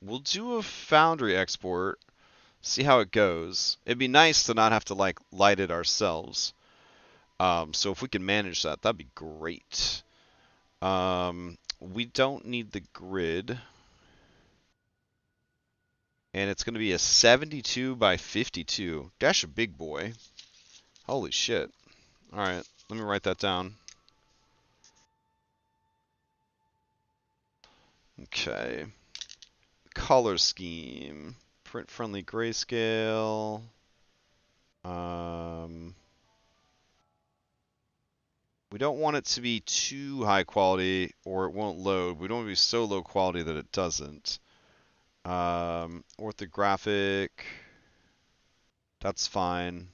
we'll do a Foundry export. See how it goes. It'd be nice to not have to like light it ourselves. So if we can manage that, that'd be great. We don't need the grid. And it's going to be a 72 by 52. That's a big boy. Holy shit. Alright, let me write that down. Okay. Color scheme. Print friendly grayscale. Um, We don't want it to be too high quality or it won't load. We don't want it to be so low quality that it doesn't. Orthographic, that's fine.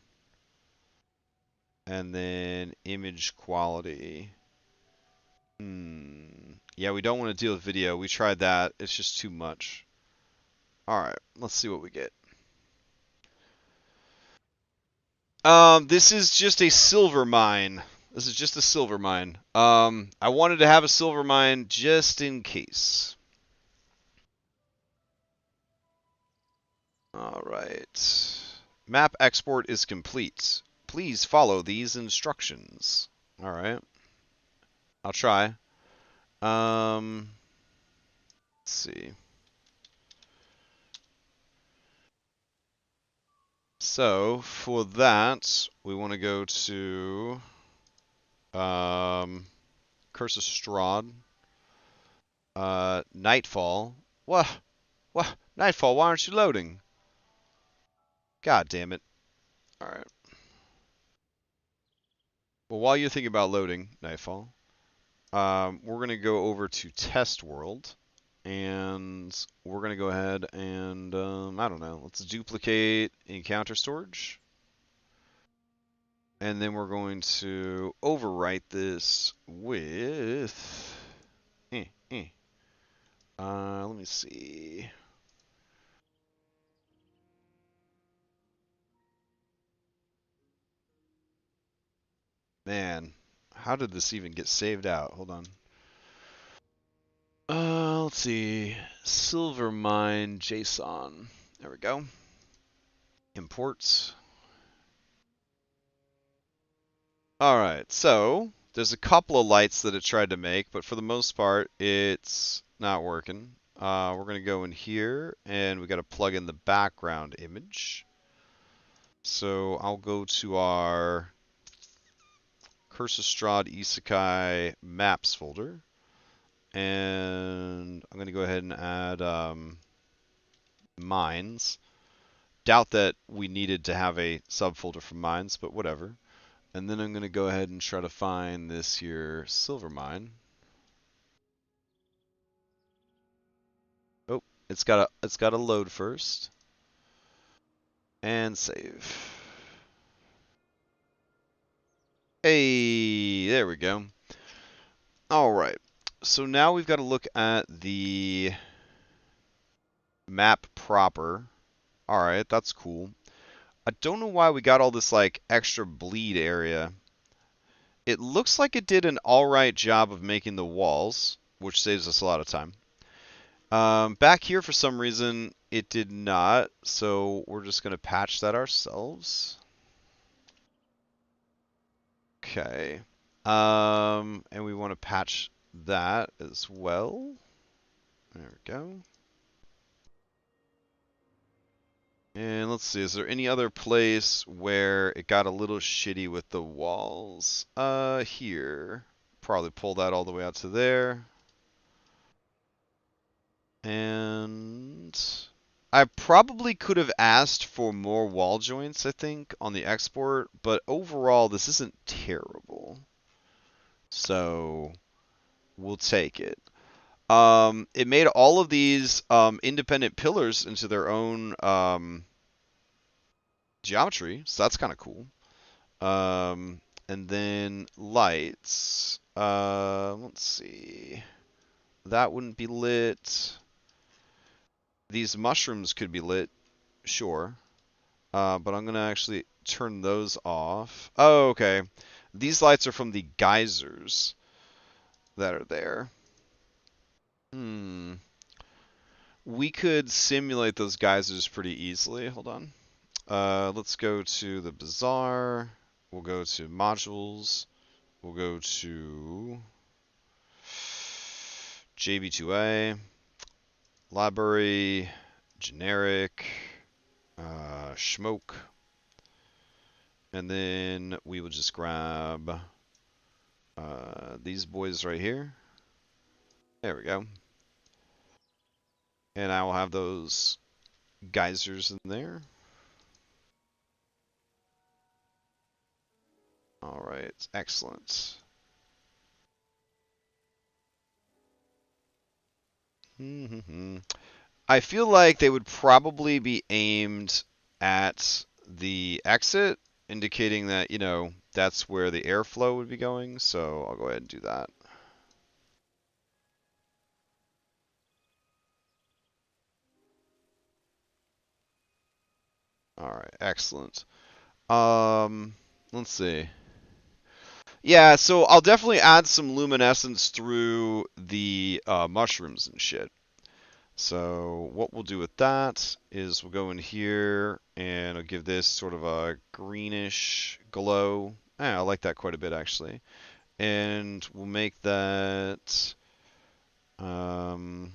And then image quality. Yeah, we don't want to deal with video. We tried that. It's just too much. All right, let's see what we get. This is just a silver mine. This is just a silver mine. I wanted to have a silver mine just in case. All right. Map export is complete. Please follow these instructions. All right. I'll try. Let's see. So for that, we want to go to Curse of Strahd, Nightfall. What? What? Nightfall? Why aren't you loading? God damn it! All right. Well, while you're thinking about loading Nightfall, we're gonna go over to Test World, and we're gonna go ahead and I don't know. Let's duplicate encounter storage. And then we're going to overwrite this with... let me see. Man, how did this even get saved out? Hold on. Let's see. Silver mine JSON. There we go. Imports. Alright, so there's a couple of lights that it tried to make, but for the most part, it's not working. We're going to go in here, and we got to plug in the background image. So I'll go to our Curse of Strahd Isekai Maps folder, and I'm going to go ahead and add mines. Doubt that we needed to have a subfolder for mines, but whatever. And then I'm going to go ahead and try to find this here silver mine. Oh, it's got to load first. And save. Hey, there we go. All right. So now we've got to look at the map proper. All right, that's cool. I don't know why we got all this like extra bleed area. It looks like it did an alright job of making the walls, which saves us a lot of time. Back here, for some reason, it did not, so we're just going to patch that ourselves. Okay. And we want to patch that as well. There we go. And let's see, is there any other place where it got a little shitty with the walls? Here. Probably pull that all the way out to there. And I probably could have asked for more wall joints, I think, on the export, but overall, this isn't terrible. So, we'll take it. It made all of these independent pillars into their own geometry, so that's kind of cool. And then lights. Let's see. That wouldn't be lit. These mushrooms could be lit, sure. But I'm going to actually turn those off. Oh, okay. These lights are from the geysers that are there. We could simulate those geysers pretty easily. Hold on. Let's go to the bazaar. We'll go to modules. We'll go to JB2A. Library. Generic. Smoke. And then we will just grab these boys right here. There we go. And I will have those geysers in there. All right, excellent. I feel like they would probably be aimed at the exit, indicating that, that's where the airflow would be going. So I'll go ahead and do that. All right, excellent. Um, let's see. Yeah, so I'll definitely add some luminescence through the mushrooms and shit. So what we'll do with that is we'll go in here and I'll give this sort of a greenish glow. I like that quite a bit actually. And we'll make that um,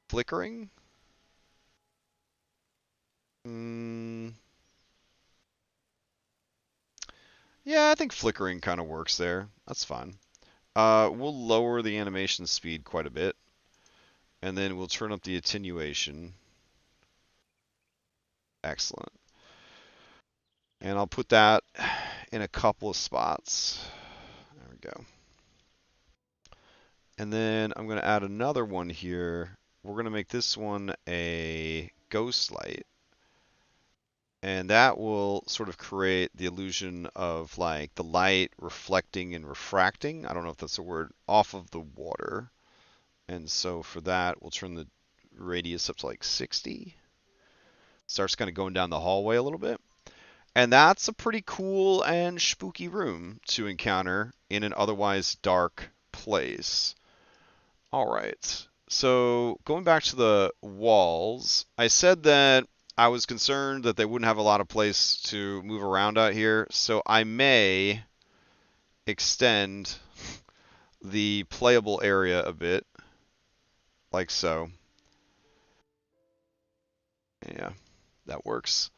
flickering. Mm, yeah, I think flickering kind of works there. That's fine. We'll lower the animation speed quite a bit, and then we'll turn up the attenuation. Excellent. And I'll put that in a couple of spots. There we go. And then I'm going to add another one here. We're going to make this one a ghost light. And that will sort of create the illusion of like the light reflecting and refracting. I don't know if that's a word, off of the water. And so for that, we'll turn the radius up to like 60. Starts kind of going down the hallway a little bit. And that's a pretty cool and spooky room to encounter in an otherwise dark place. All right. So going back to the walls, I said that I was concerned that they wouldn't have a lot of place to move around out here. So I may extend the playable area a bit, like so. Yeah, that works.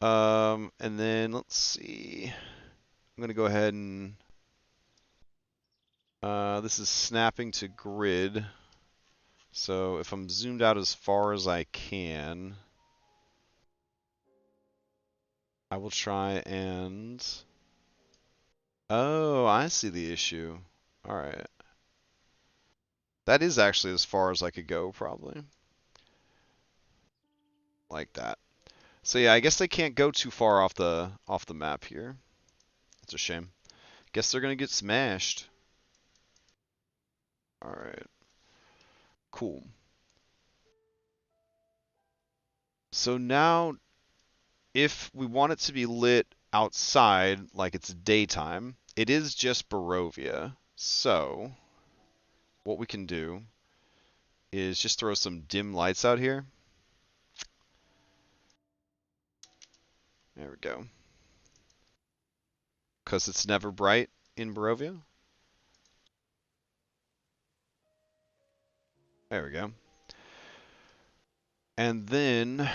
And then let's see. I'm gonna go ahead and this is snapping to grid. So if I'm zoomed out as far as I can, I will try and... Oh, I see the issue. All right. That is actually as far as I could go, probably. Like that. So yeah, I guess they can't go too far off the map here. That's a shame. Guess they're gonna get smashed. All right. Cool. So now, if we want it to be lit outside, like it's daytime, it is just Barovia. So what we can do is just throw some dim lights out here. There we go. Because it's never bright in Barovia. There we go. And then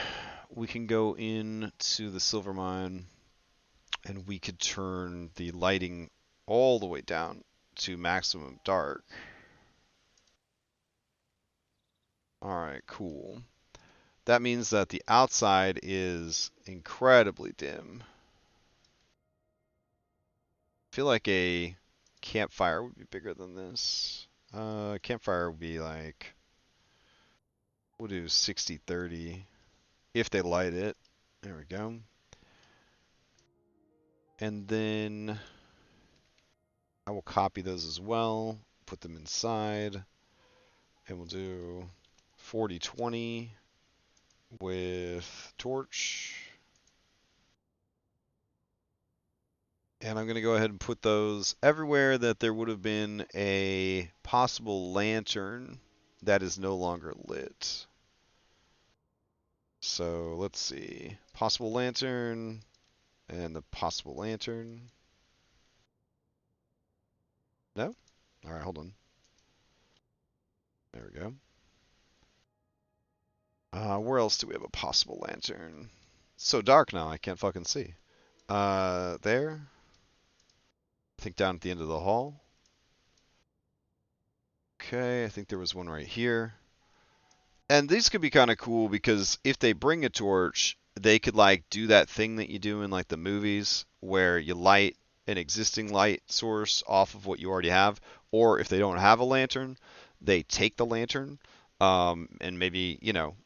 we can go into the silver mine and we could turn the lighting all the way down to maximum dark. Alright, cool. That means that the outside is incredibly dim. I feel like a campfire would be bigger than this. Campfire would be like, we'll do 60-30 if they light it. There we go. And then I will copy those as well, put them inside, and we'll do 40-20 with torch. And I'm going to go ahead and put those everywhere that there would have been a possible lantern that is no longer lit. So let's see. Possible lantern and the possible lantern. No? All right, hold on. There we go. Where else do we have a possible lantern? It's so dark now, I can't fucking see. There. I think down at the end of the hall. Okay, I think there was one right here. And these could be kind of cool because if they bring a torch, they could like do that thing that you do in like the movies where you light an existing light source off of what you already have, Or if they don't have a lantern, they take the lantern and maybe,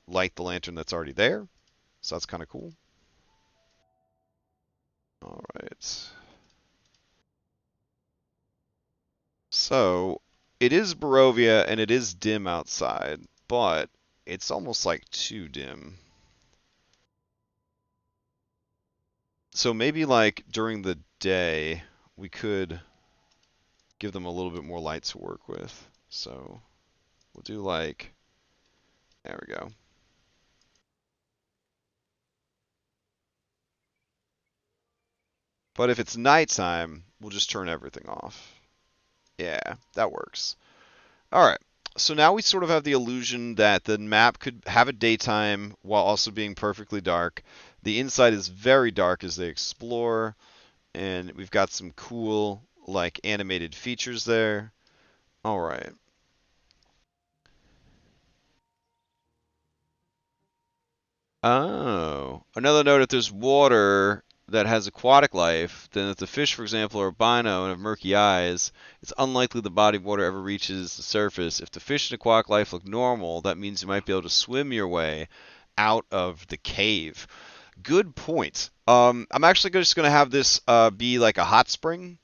light the lantern that's already there. So that's kind of cool. All right. So it is Barovia and it is dim outside, but it's almost like too dim. So maybe like during the day, we could give them a little bit more light to work with. So we'll do like, there we go. But if it's nighttime, we'll just turn everything off. Yeah, that works. All right. So now we sort of have the illusion that the map could have a daytime while also being perfectly dark. The inside is very dark as they explore, and we've got some cool, like, animated features there. All right. Oh, another note: if there's water that has aquatic life, then if the fish, for example, are albino and have murky eyes, it's unlikely the body of water ever reaches the surface. If the fish and aquatic life look normal, that means you might be able to swim your way out of the cave. Good point. I'm actually just going to have this be like a hot spring,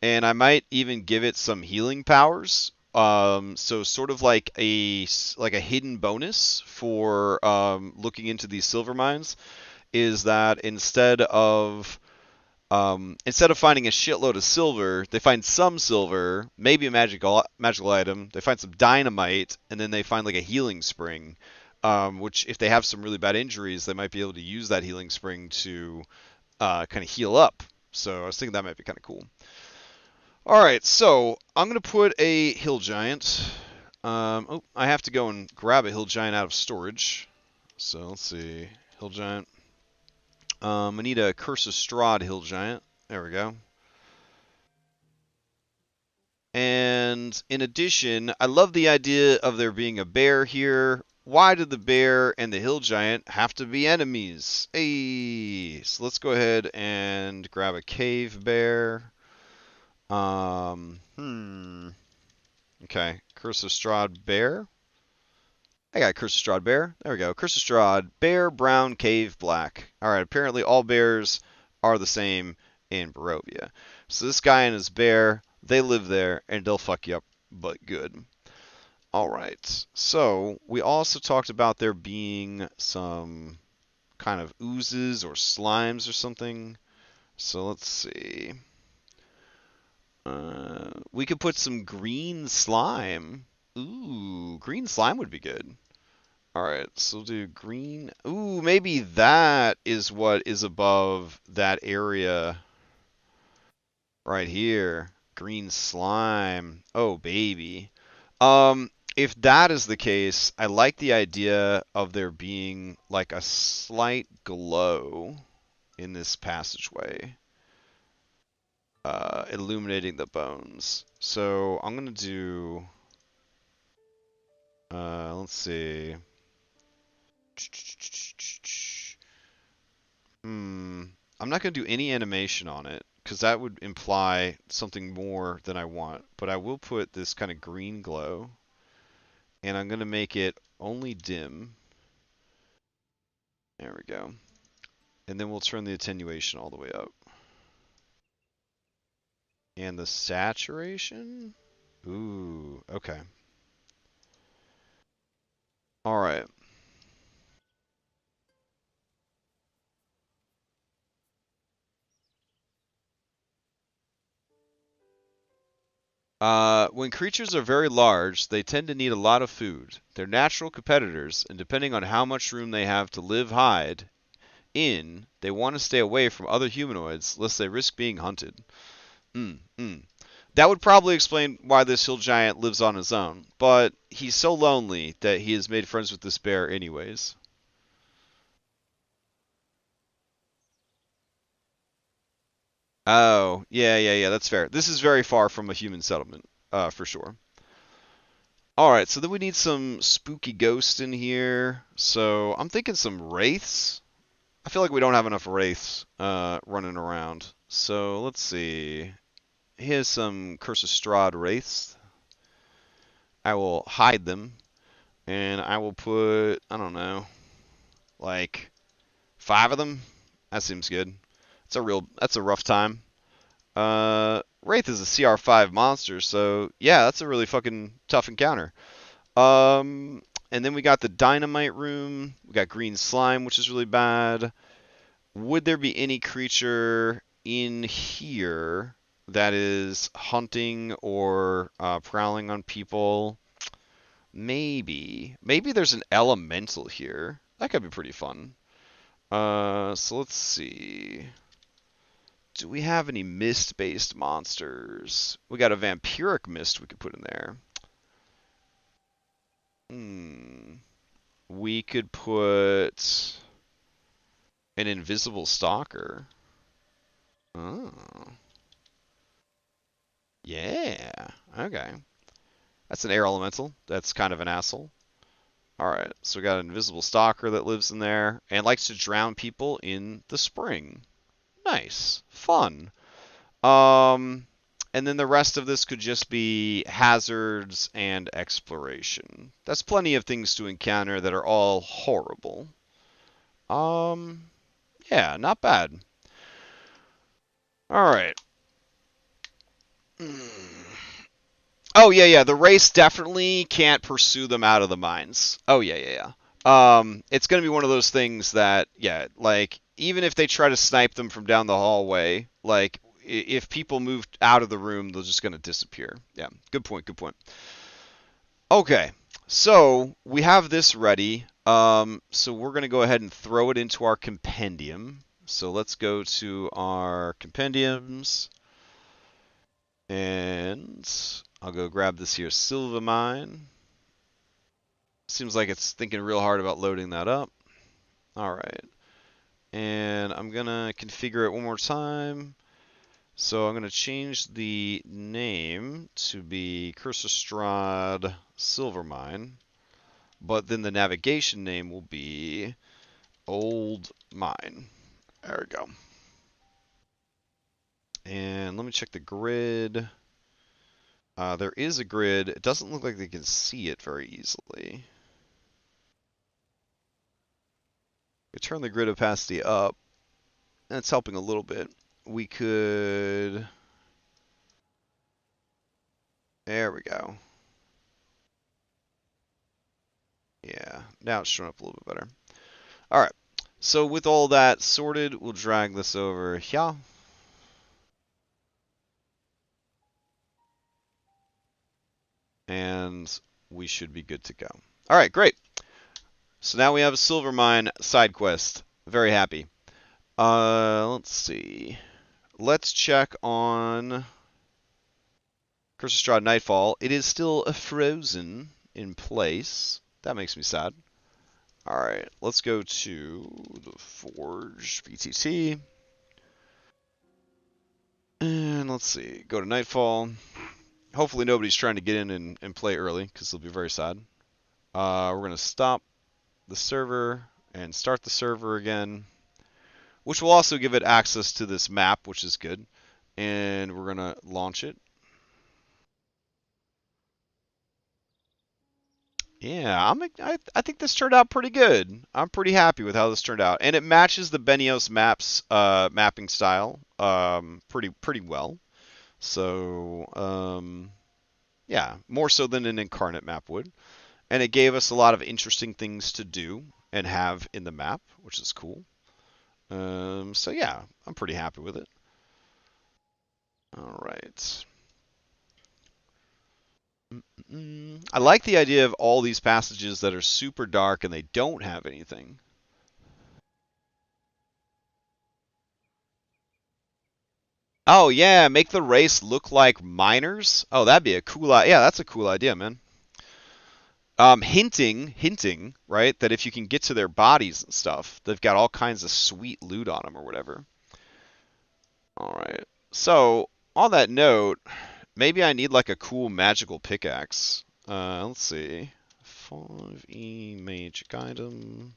and I might even give it some healing powers. So sort of like a hidden bonus for looking into these silver mines is that instead of finding a shitload of silver, they find some silver, maybe a magical item. They find some dynamite, and then they find like a healing spring. Which, if they have some really bad injuries, they might be able to use that healing spring to kind of heal up. So I was thinking that might be kind of cool. All right, so I'm gonna put a hill giant. Oh, I have to go and grab a hill giant out of storage. So let's see, hill giant. I need a Curse of Strahd hill giant. There we go. And in addition, I love the idea of there being a bear here. Why did the bear and the hill giant have to be enemies? Hey, so let's go ahead and grab a cave bear. Hmm. Okay, Curse of Strahd bear. I got Curse of Strahd bear. There we go. Curse of Strahd bear, brown, cave, black. All right. Apparently, all bears are the same in Barovia. So this guy and his bear, they live there, and they'll fuck you up, but good. All right. So we also talked about there being some kind of oozes or slimes or something. So let's see. We could put some green slime. Ooh, green slime would be good. All right, so we'll do green. Ooh, maybe that is what is above that area right here. Green slime. Oh, baby. If that is the case, I like the idea of there being like a slight glow in this passageway, illuminating the bones. So I'm gonna do. Let's see. Hmm. I'm not going to do any animation on it because that would imply something more than I want. But I will put this kind of green glow, and I'm going to make it only dim. There we go. And then we'll turn the attenuation all the way up. And the saturation? Ooh, okay. All right. When creatures are very large, they tend to need a lot of food. They're natural competitors, and depending on how much room they have to live hide in, they want to stay away from other humanoids lest they risk being hunted. Mm, mm. That would probably explain why this hill giant lives on his own, but he's so lonely that he has made friends with this bear anyways. Oh, yeah, yeah, yeah, that's fair. This is very far from a human settlement, for sure. All right, so then we need some spooky ghosts in here. So I'm thinking some wraiths. I feel like we don't have enough wraiths running around. So let's see. Here's some Curse of Strahd wraiths. I will hide them, and I will put, I don't know, like 5 of them. That seems good. That's a rough time. Wraith is a CR5 monster, so yeah, that's a really fucking tough encounter. And then we got the Dynamite Room. We got Green Slime, which is really bad. Would there be any creature in here that is hunting or prowling on people? Maybe. Maybe there's an elemental here. That could be pretty fun. So let's see. Do we have any mist-based monsters? We got a vampiric mist we could put in there. We could put an invisible stalker. Oh. Yeah. Okay. That's an air elemental. That's kind of an asshole. Alright, so we got an invisible stalker that lives in there and likes to drown people in the spring. Nice. Fun. And then the rest of this could just be hazards and exploration. That's plenty of things to encounter that are all horrible. Yeah, not bad. Alright. Oh, yeah. The race definitely can't pursue them out of the mines. Oh, yeah. It's going to be one of those things that, yeah, like, even if they try to snipe them from down the hallway, like, if people move out of the room, they're just going to disappear. Yeah, good point. Okay, so we have this ready. So we're going to go ahead and throw it into our compendium. So let's go to our compendiums. And I'll go grab this here Silva Mine. Seems like it's thinking real hard about loading that up. Alright. And I'm going to configure it one more time. So I'm going to change the name to be Strahd Silver Mine. But then the navigation name will be Old Mine. There we go. And let me check the grid. There is a grid. It doesn't look like they can see it very easily. We turn the grid opacity up. And it's helping a little bit. We could... There we go. Yeah, now it's showing up a little bit better. Alright, so with all that sorted, we'll drag this over here. And we should be good to go. Alright, great. So now we have a silver mine side quest. Very happy. Let's see. Let's check on Strahd Nightfall. It is still frozen in place. That makes me sad. Alright, let's go to the Forge VTT. And let's see, go to Nightfall. Hopefully nobody's trying to get in and play early, because they'll be very sad. We're going to stop the server and start the server again, which will also give it access to this map, which is good. And we're going to launch it. Yeah, I think this turned out pretty good. I'm pretty happy with how this turned out, and it matches the Benios maps mapping style pretty well. So yeah, more so than an incarnate map would, and it gave us a lot of interesting things to do and have in the map, which is cool. So yeah, I'm pretty happy with it. All right. I like the idea of all these passages that are super dark and they don't have anything. Oh yeah, make the race look like miners. Oh, that'd be a cool. Yeah, that's a cool idea, man. Hinting, right, that if you can get to their bodies and stuff, they've got all kinds of sweet loot on them or whatever. All right. So on that note, maybe I need like a cool magical pickaxe. Let's see. 5e magic item,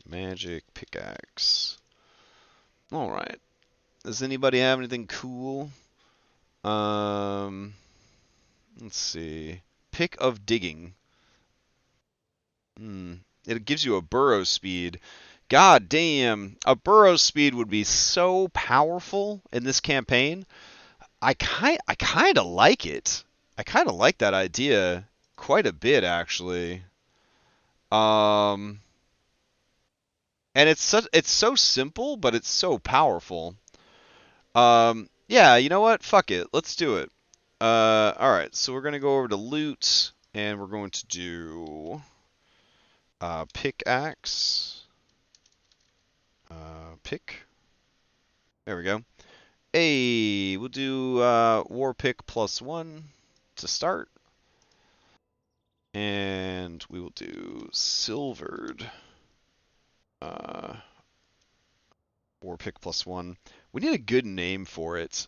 magic pickaxe. All right. Does anybody have anything cool? Let's see. Pick of Digging. It gives you a burrow speed. God damn, a burrow speed would be so powerful in this campaign. I kind of like it. I kind of like that idea quite a bit, actually. Um, and it's so simple, but it's so powerful. Yeah, you know what? Fuck it. Let's do it. All right. So we're gonna go over to loot, and we're going to do pickaxe. Pick. There we go. Hey, we'll do war pick +1 to start. And we will do silvered war pick +1. We need a good name for it.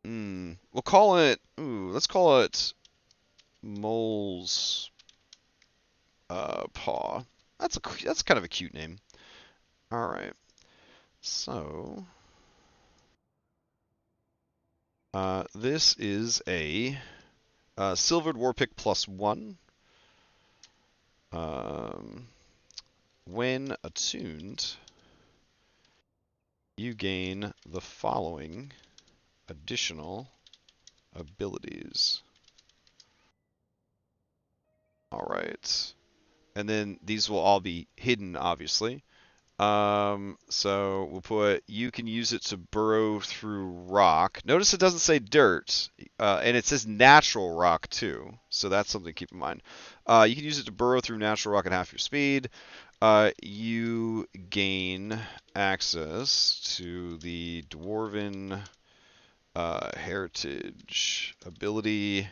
We'll call it. Let's call it Mole's Paw. That's kind of a cute name. All right. So this is a silvered war pick +1. When attuned, you gain the following additional abilities. All right. And then these will all be hidden, obviously. So we'll put, you can use it to burrow through rock. Notice it doesn't say dirt, and it says natural rock too. So that's something to keep in mind. You can use it to burrow through natural rock at half your speed. You gain access to the Dwarven Heritage ability,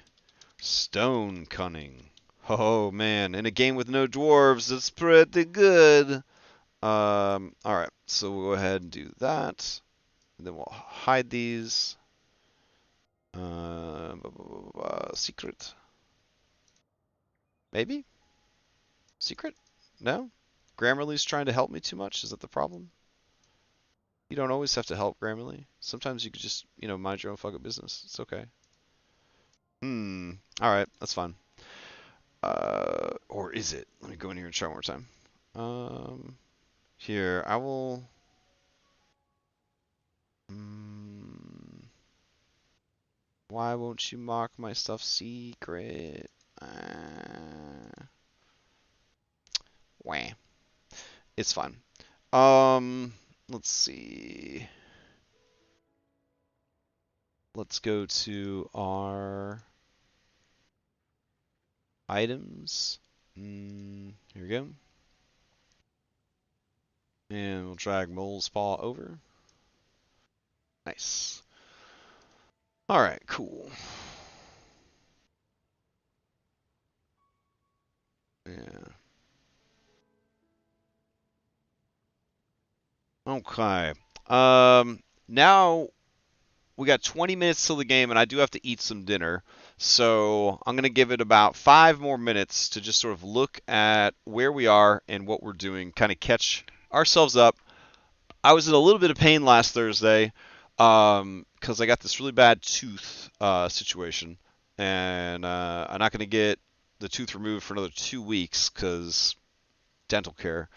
Stone Cunning. Oh man, in a game with no dwarves, it's pretty good. Alright, so we'll go ahead and do that. And then we'll hide these. Secret. Maybe? Secret? No? Grammarly's trying to help me too much? Is that the problem? You don't always have to help Grammarly. Sometimes you could just, mind your own fucking business. It's okay. Alright, that's fine. Or is it? Let me go in here and try one more time. Here, I will... Why won't you mark my stuff secret? Wah. It's fine. Let's see. Let's go to our items. Here we go. And we'll drag Mole's Paw over. Nice. All right, cool. Yeah. Okay. Now we got 20 minutes till the game, and I do have to eat some dinner. So I'm going to give it about 5 more minutes to just sort of look at where we are and what we're doing, kind of catch ourselves up. I was in a little bit of pain last Thursday because I got this really bad tooth situation, and I'm not going to get the tooth removed for another 2 weeks because dental care.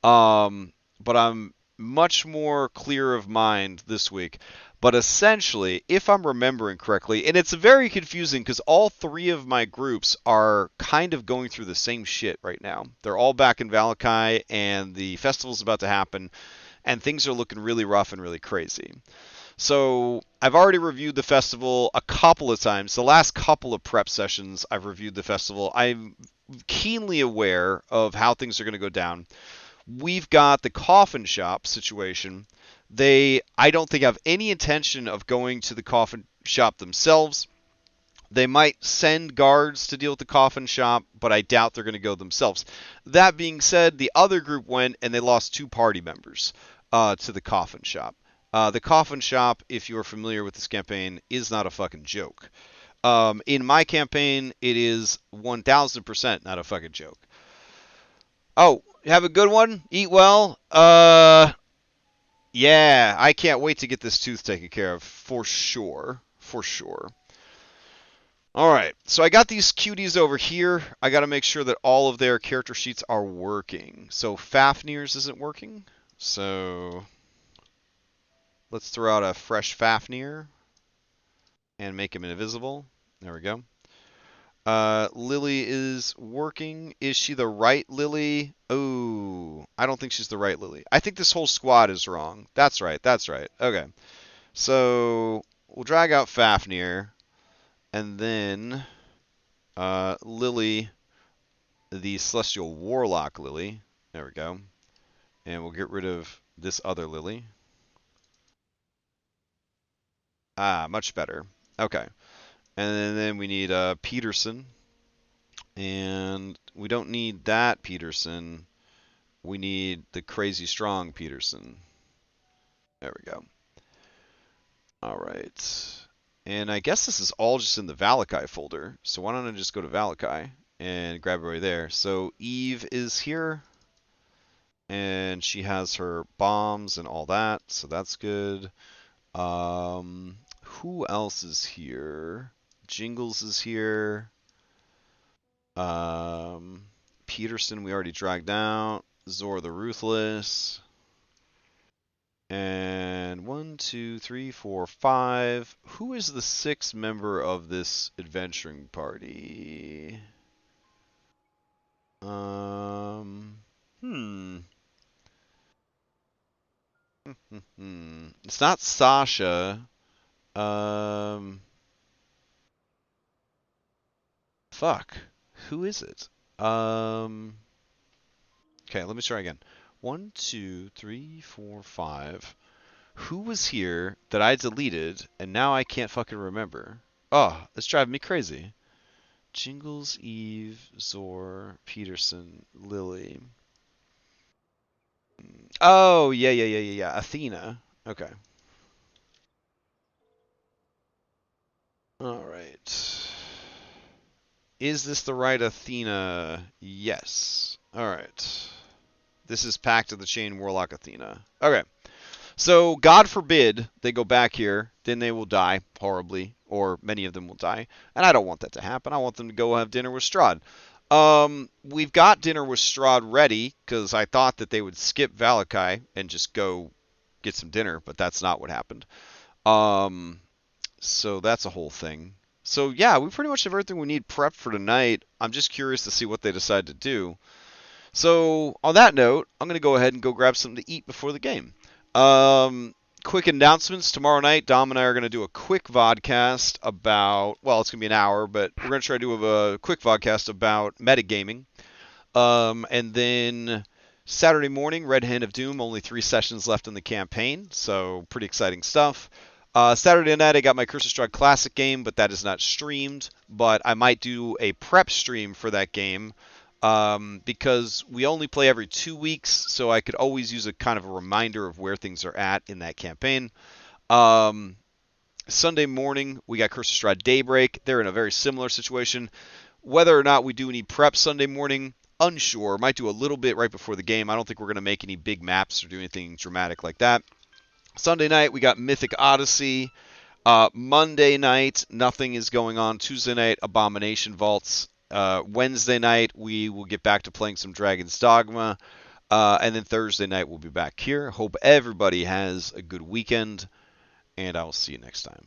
But I'm much more clear of mind this week. But essentially, if I'm remembering correctly, and it's very confusing because all 3 of my groups are kind of going through the same shit right now. They're all back in Valakai, and the festival's about to happen, and things are looking really rough and really crazy. So I've already reviewed the festival a couple of times. The last couple of prep sessions, I've reviewed the festival. I'm keenly aware of how things are going to go down. We've got the coffin shop situation. I don't think have any intention of going to the coffin shop themselves. They might send guards to deal with the coffin shop, but I doubt they're going to go themselves. That being said, the other group went and they lost 2 party members to the coffin shop. The coffin shop, if you're familiar with this campaign, is not a fucking joke. In my campaign, it is 1000% not a fucking joke. Oh, have a good one. Eat well. Yeah, I can't wait to get this tooth taken care of for sure. For sure. All right, so I got these cuties over here. I got to make sure that all of their character sheets are working. So Fafnir's isn't working. So let's throw out a fresh Fafnir and make him invisible. There we go. Lily is working. Is she the right Lily? Oh, I don't think she's the right Lily. I think this whole squad is wrong. That's right. That's right. Okay. So we'll drag out Fafnir, and then Lily, the Celestial Warlock Lily. There we go. And we'll get rid of this other Lily. Ah, much better. Okay. And then we need Peterson. And we don't need that Peterson. We need the crazy strong Peterson. There we go. All right. And I guess this is all just in the Valakai folder. So why don't I just go to Valakai and grab everybody there. So Eve is here. And she has her bombs and all that. So that's good. Who else is here? Jingles is here. Peterson we already dragged out. Zor the Ruthless. And 1, 2, 3, 4, 5. Who is the sixth member of this adventuring party? Hmm. It's not Sasha. Um, fuck. Who is it? Okay, let me try again. 1, 2, 3, 4, 5. Who was here that I deleted and now I can't fucking remember? Oh, it's driving me crazy. Jingles, Eve, Zor, Peterson, Lily. Oh, yeah. Athena. Okay. All right. Is this the right Athena? Yes. All right. This is Pact of the Chain Warlock Athena. Okay. So, God forbid they go back here, then they will die horribly, or many of them will die. And I don't want that to happen. I want them to go have dinner with Strahd. We've got dinner with Strahd ready, because I thought that they would skip Valakai and just go get some dinner, but that's not what happened. Um, so that's a whole thing. So yeah, we pretty much have everything we need prepped for tonight. I'm just curious to see what they decide to do. So, on that note, I'm going to go ahead and go grab something to eat before the game. Quick announcements. Tomorrow night, Dom and I are going to do a quick vodcast about, well, it's going to be an hour, but we're going to try to do a quick vodcast about metagaming. And then Saturday morning, Red Hand of Doom, only 3 sessions left in the campaign, so pretty exciting stuff. Saturday night, I got my Curse of Strahd Classic game, but that is not streamed. But I might do a prep stream for that game because we only play every 2 weeks, so I could always use a kind of a reminder of where things are at in that campaign. Sunday morning, we got Curse of Strahd Daybreak. They're in a very similar situation. Whether or not we do any prep Sunday morning, unsure. Might do a little bit right before the game. I don't think we're going to make any big maps or do anything dramatic like that. Sunday night, we got Mythic Odyssey. Monday night, nothing is going on. Tuesday night, Abomination Vaults. Wednesday night, we will get back to playing some Dragon's Dogma. And then Thursday night, we'll be back here. Hope everybody has a good weekend, and I will see you next time.